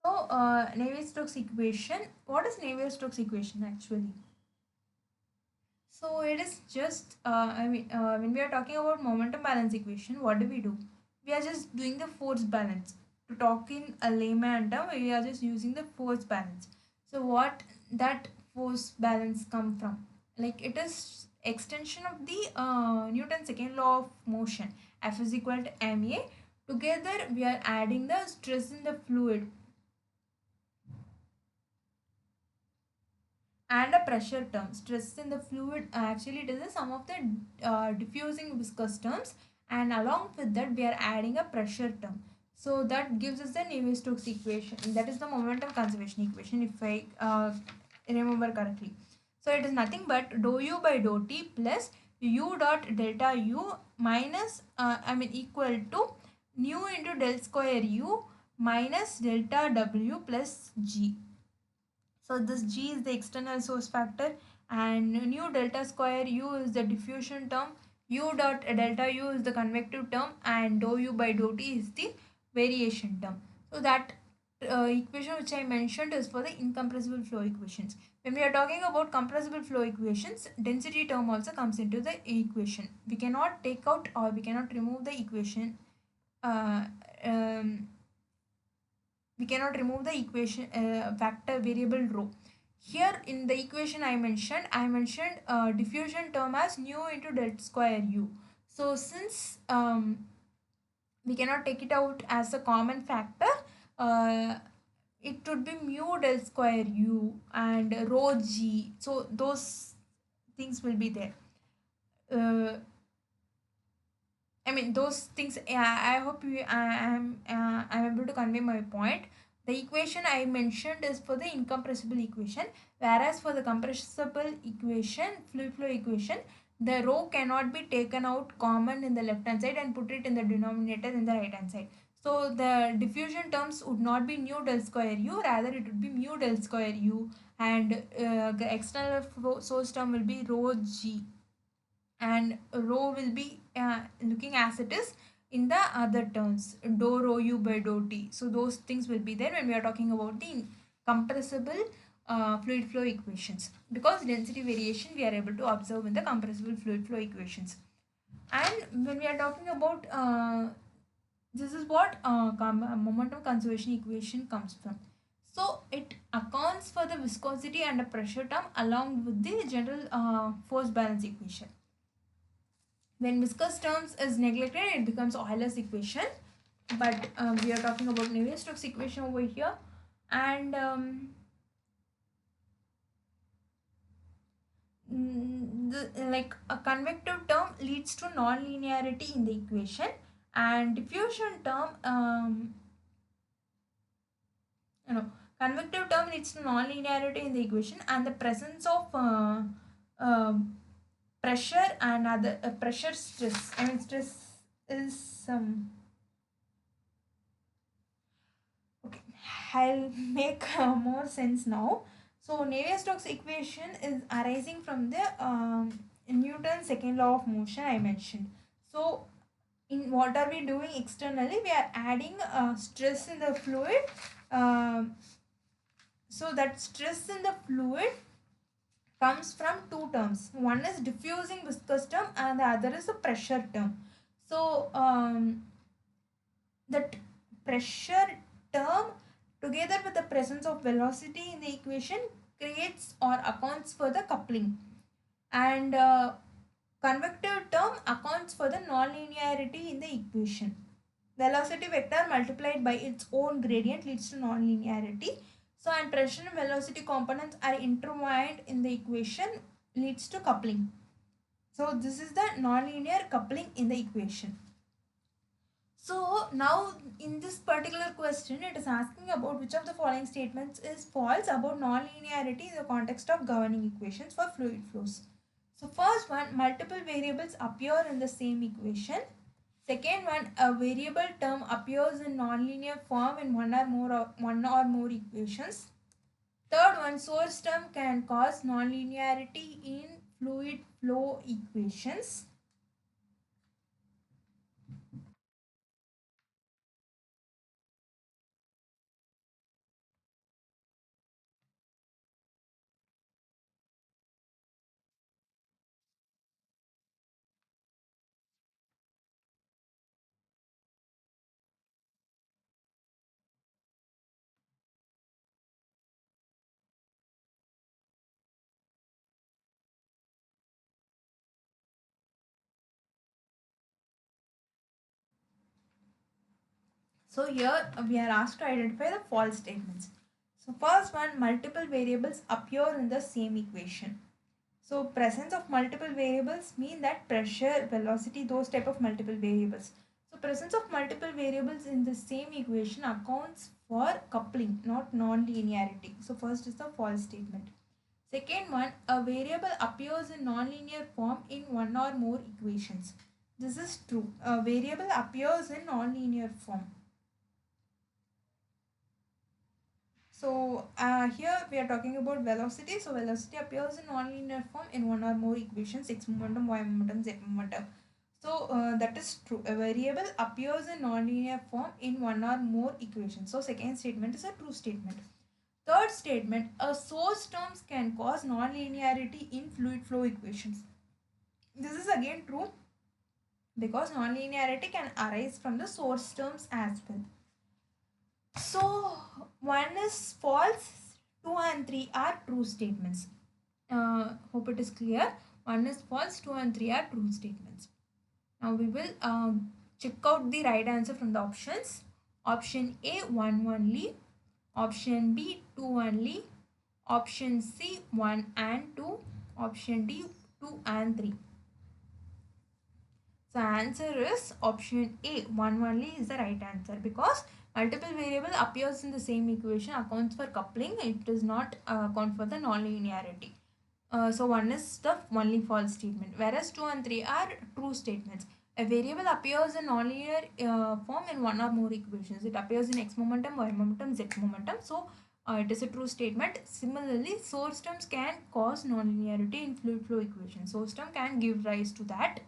So Navier-Stokes equation, what is Navier-Stokes equation actually? So it is just, when we are talking about momentum balance equation, what do? We are just doing the force balance. To talk in a layman term, we are just using the force balance. So what that force balance come from? Like it is extension of the Newton's second law of motion. F is equal to ma. Together we are adding the stress in the fluid and a pressure term. Stress in the fluid, actually it is the sum of the diffusing viscous terms, and along with that we are adding a pressure term. So that gives us the Navier-Stokes equation. That is the momentum conservation equation, if I remember correctly. So it is nothing but dou u by dou t plus u dot delta u minus equal to nu into del square u minus delta w plus g. So this G is the external source factor and nu delta square U is the diffusion term, U dot delta U is the convective term, and dou U by dou T is the variation term. So that equation which I mentioned is for the incompressible flow equations. When we are talking about compressible flow equations, density term also comes into the equation. We cannot take out or we cannot remove the equation. Uh, um, we cannot remove the equation factor variable rho. Here in the equation I mentioned diffusion term as nu into del square u. So since we cannot take it out as a common factor, uh, it would be mu del square u and rho g. So those things will be there. Uh, I mean those things. Yeah, I hope I'm able to convey my point. The equation I mentioned is for the incompressible equation, whereas for the compressible equation, fluid flow equation, the rho cannot be taken out common in the left hand side and put it in the denominator in the right hand side. So the diffusion terms would not be nu del square u, rather it would be mu del square u, and the external source term will be rho g, and rho will be looking as it is in the other terms, dou rho u by dou t. So those things will be there when we are talking about the compressible fluid flow equations, because density variation we are able to observe in the compressible fluid flow equations. And when we are talking about this is what momentum conservation equation comes from. So it accounts for the viscosity and the pressure term along with the general force balance equation. When viscous terms is neglected, it becomes Euler's equation. But we are talking about Navier-Stokes equation over here. And like a convective term leads to non-linearity in the equation, and diffusion term, you know, convective term leads to non-linearity in the equation, and the presence of uh, pressure and other pressure stress. I mean stress is okay. I'll make more sense now. So Navier-Stokes equation is arising from the Newton's second law of motion I mentioned. So in what are we doing externally? We are adding stress in the fluid. So that stress in the fluid comes from two terms. One is diffusing viscous term and the other is a pressure term. So that pressure term together with the presence of velocity in the equation creates or accounts for the coupling, and convective term accounts for the nonlinearity in the equation. Velocity vector multiplied by its own gradient leads to nonlinearity. So and pressure and velocity components are intertwined in the equation leads to coupling. So this is the nonlinear coupling in the equation. So now in this particular question, it is asking about which of the following statements is false about nonlinearity in the context of governing equations for fluid flows. So first one, multiple variables appear in the same equation. Second one, a variable term appears in nonlinear form in one or more equations. Third one, source term can cause nonlinearity in fluid flow equations. So here we are asked to identify the false statements. So first one, multiple variables appear in the same equation. So presence of multiple variables mean that pressure, velocity, those type of multiple variables. So presence of multiple variables in the same equation accounts for coupling, not non-linearity. So first is the false statement. Second one, a variable appears in nonlinear form in one or more equations. This is true. A variable appears in nonlinear form. So here we are talking about velocity. So velocity appears in nonlinear form in one or more equations, x momentum, y momentum, z momentum. So that is true. A variable appears in nonlinear form in one or more equations. So second statement is a true statement. Third statement, a source terms can cause nonlinearity in fluid flow equations. This is again true because nonlinearity can arise from the source terms as well. So 1 is false, 2 and 3 are true statements. Hope it is clear. 1 is false, 2 and 3 are true statements. Now we will check out the right answer from the options. Option A, 1 only. Option B, 2 only. Option C, 1 and 2. Option D, 2 and 3. So answer is option A. One only is the right answer because multiple variable appears in the same equation accounts for coupling. It does not account for the non-linearity. So one is the only false statement, whereas 2 and 3 are true statements. A variable appears in nonlinear form in one or more equations. It appears in x momentum, y momentum, z momentum. So it is a true statement. Similarly, source terms can cause nonlinearity in fluid flow equations. Source term can give rise to that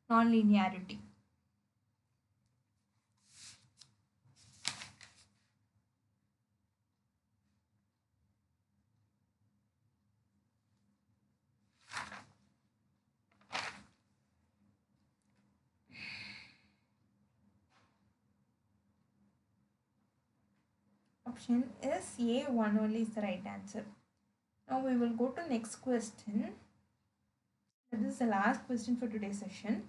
nonlinearity. Option is A, one only is the right answer. Now we will go to next question. This is the last question for today's session.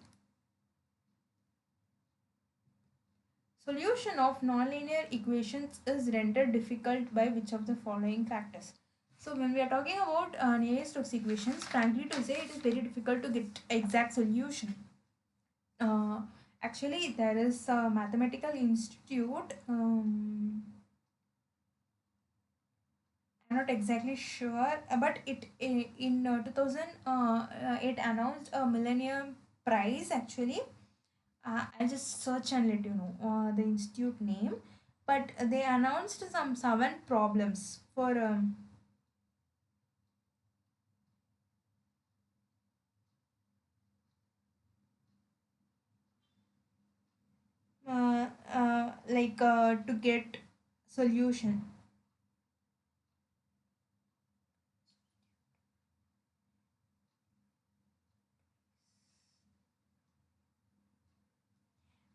Solution of nonlinear equations is rendered difficult by which of the following factors? So when we are talking about Navier-Stokes equations, frankly to say, it is very difficult to get exact solution. Uh, Actually, there is a mathematical institute. I'm not exactly sure, but in 2000 it announced a Millennium Prize actually. I'll just search and let you know the institute name. But they announced some 7 problems for to get solution.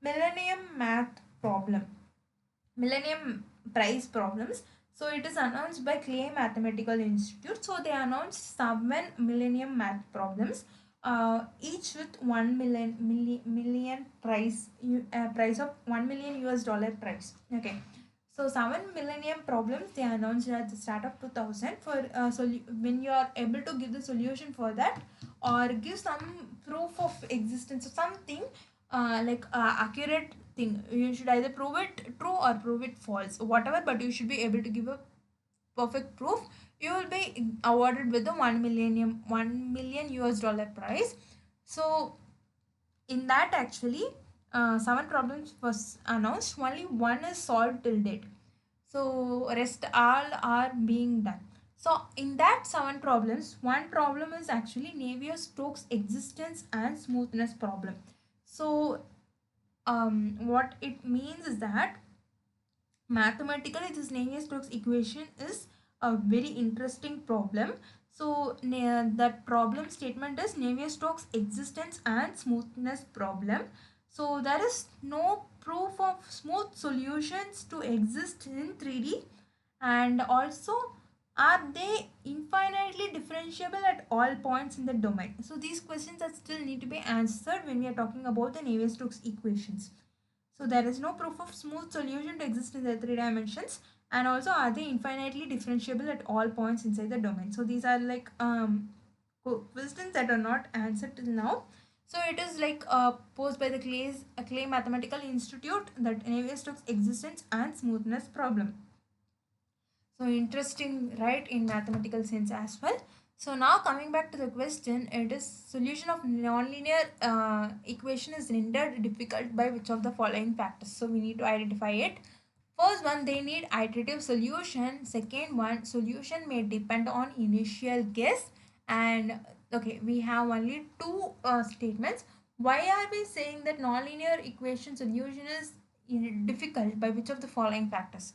Millennium Math Problem. Millennium Prize problems. So it is announced by Clay Mathematical Institute. So they announced 7 Millennium Math problems, each with 1 million price, price of 1 million US dollar price. Okay. So 7 Millennium problems they announced at the start of 2000. For so when you are able to give the solution for that or give some proof of existence of something accurate thing, you should either prove it true or prove it false, whatever, but you should be able to give a perfect proof. You will be awarded with the 1 million US dollar prize. So in that actually 7 problems was announced, only one is solved till date, so rest all are being done. So in that 7 problems, one problem is actually Navier-Stokes existence and smoothness problem. So what it means is that mathematically this Navier-Stokes equation is a very interesting problem. So that problem statement is Navier-Stokes existence and smoothness problem. So there is no proof of smooth solutions to exist in 3D, and also are they infinitely differentiable at all points in the domain? So these questions that still need to be answered when we are talking about the Navier-Stokes equations. So there is no proof of smooth solution to exist in the 3 dimensions, and also are they infinitely differentiable at all points inside the domain? So these are like questions that are not answered till now. So it is like posed by the Clay Mathematical Institute, that Navier-Stokes existence and smoothness problem. So interesting, right, in mathematical sense as well. So now coming back to the question, it is solution of nonlinear equation is rendered difficult by which of the following factors? So we need to identify it. First one, they need iterative solution. Second one, solution may depend on initial guess. And okay, we have only two statements. Why are we saying that nonlinear equation solution is difficult by which of the following factors?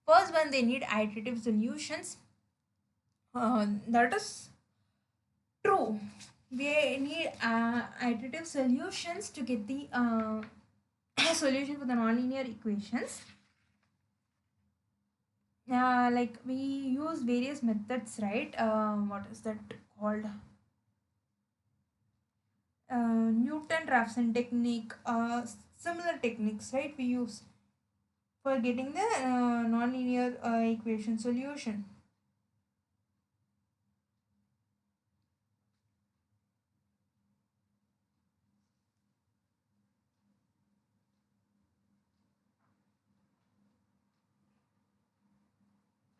First one, they need iterative solutions. That is true. We need iterative solutions to get the solution for the nonlinear equations. Like we use various methods, right? What is that called? Newton-Raphson technique. Similar techniques, right? We use for getting the nonlinear equation solution.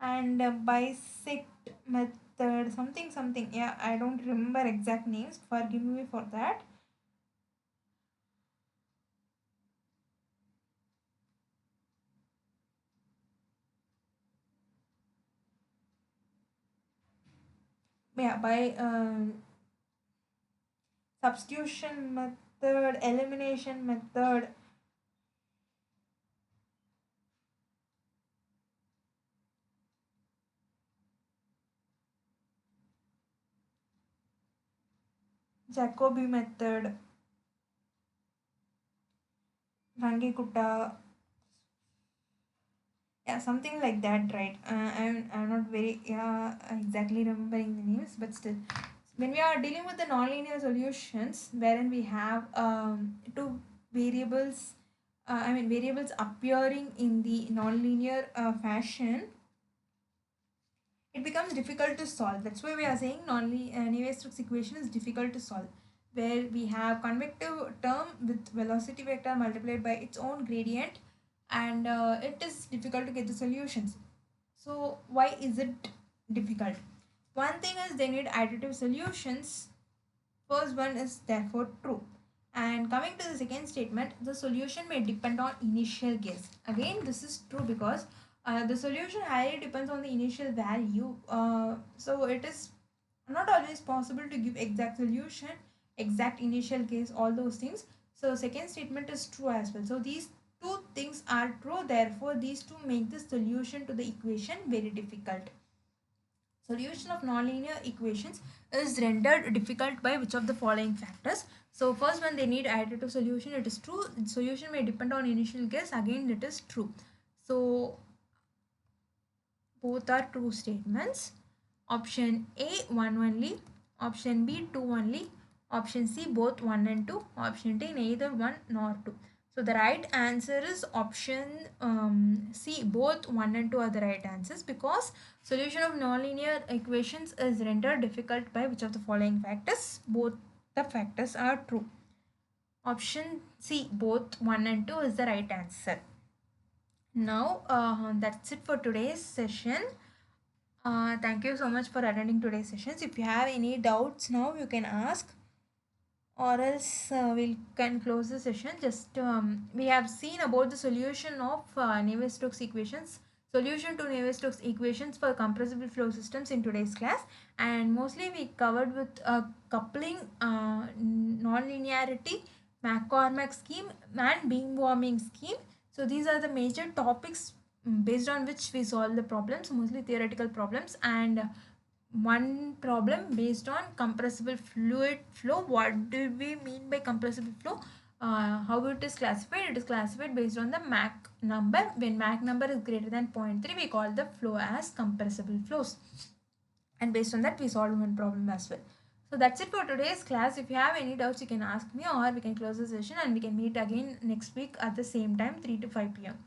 and bisect method, something something. Yeah, I don't remember exact names. Forgive me for that. Yeah, by substitution method, elimination method. Jacobi method, Rangikutta, yeah, something like that, right? I'm not very exactly remembering the names, but still, when we are dealing with the nonlinear solutions, wherein we have two variables, variables appearing in the nonlinear fashion, it becomes difficult to solve. That's why we are saying Navier-Stokes equation is difficult to solve, where we have convective term with velocity vector multiplied by its own gradient, and it is difficult to get the solutions. So why is it difficult? One thing is they need additive solutions. First one is therefore true. And coming to the second statement, the solution may depend on initial guess. Again, this is true because the solution highly depends on the initial value. So it is not always possible to give exact solution, exact initial guess, all those things. So second statement is true as well. So these two things are true. Therefore, these two make the solution to the equation very difficult. Solution of nonlinear equations is rendered difficult by which of the following factors? So first one, they need additive solution. It is true. Solution may depend on initial guess. Again, it is true. So both are true statements. Option A, 1 only. Option B, 2 only. Option C, both 1 and 2. Option D, neither 1 nor 2. So the right answer is option C, both 1 and 2 are the right answers, because solution of nonlinear equations is rendered difficult by which of the following factors? Both the factors are true. Option C, both 1 and 2 is the right answer. Now that's it for today's session. Thank you so much for attending today's sessions. If you have any doubts now, you can ask, or else we can close the session. Just we have seen about the solution of Navier-Stokes equations, solution to Navier-Stokes equations for compressible flow systems in today's class, and mostly we covered with coupling, nonlinearity, McCormack scheme, and beam warming scheme. So these are the major topics based on which we solve the problems, mostly theoretical problems, and one problem based on compressible fluid flow. What do we mean by compressible flow? How it is classified? It is classified based on the Mach number. When Mach number is greater than 0.3, we call the flow as compressible flows. And based on that, we solve one problem as well. So that's it for today's class. If you have any doubts, you can ask me, or we can close the session and we can meet again next week at the same time, 3 to 5 p.m.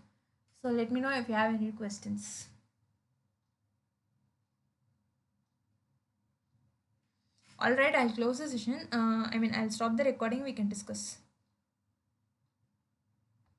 So let me know if you have any questions. All right, I'll close the session. I'll stop the recording. We can discuss.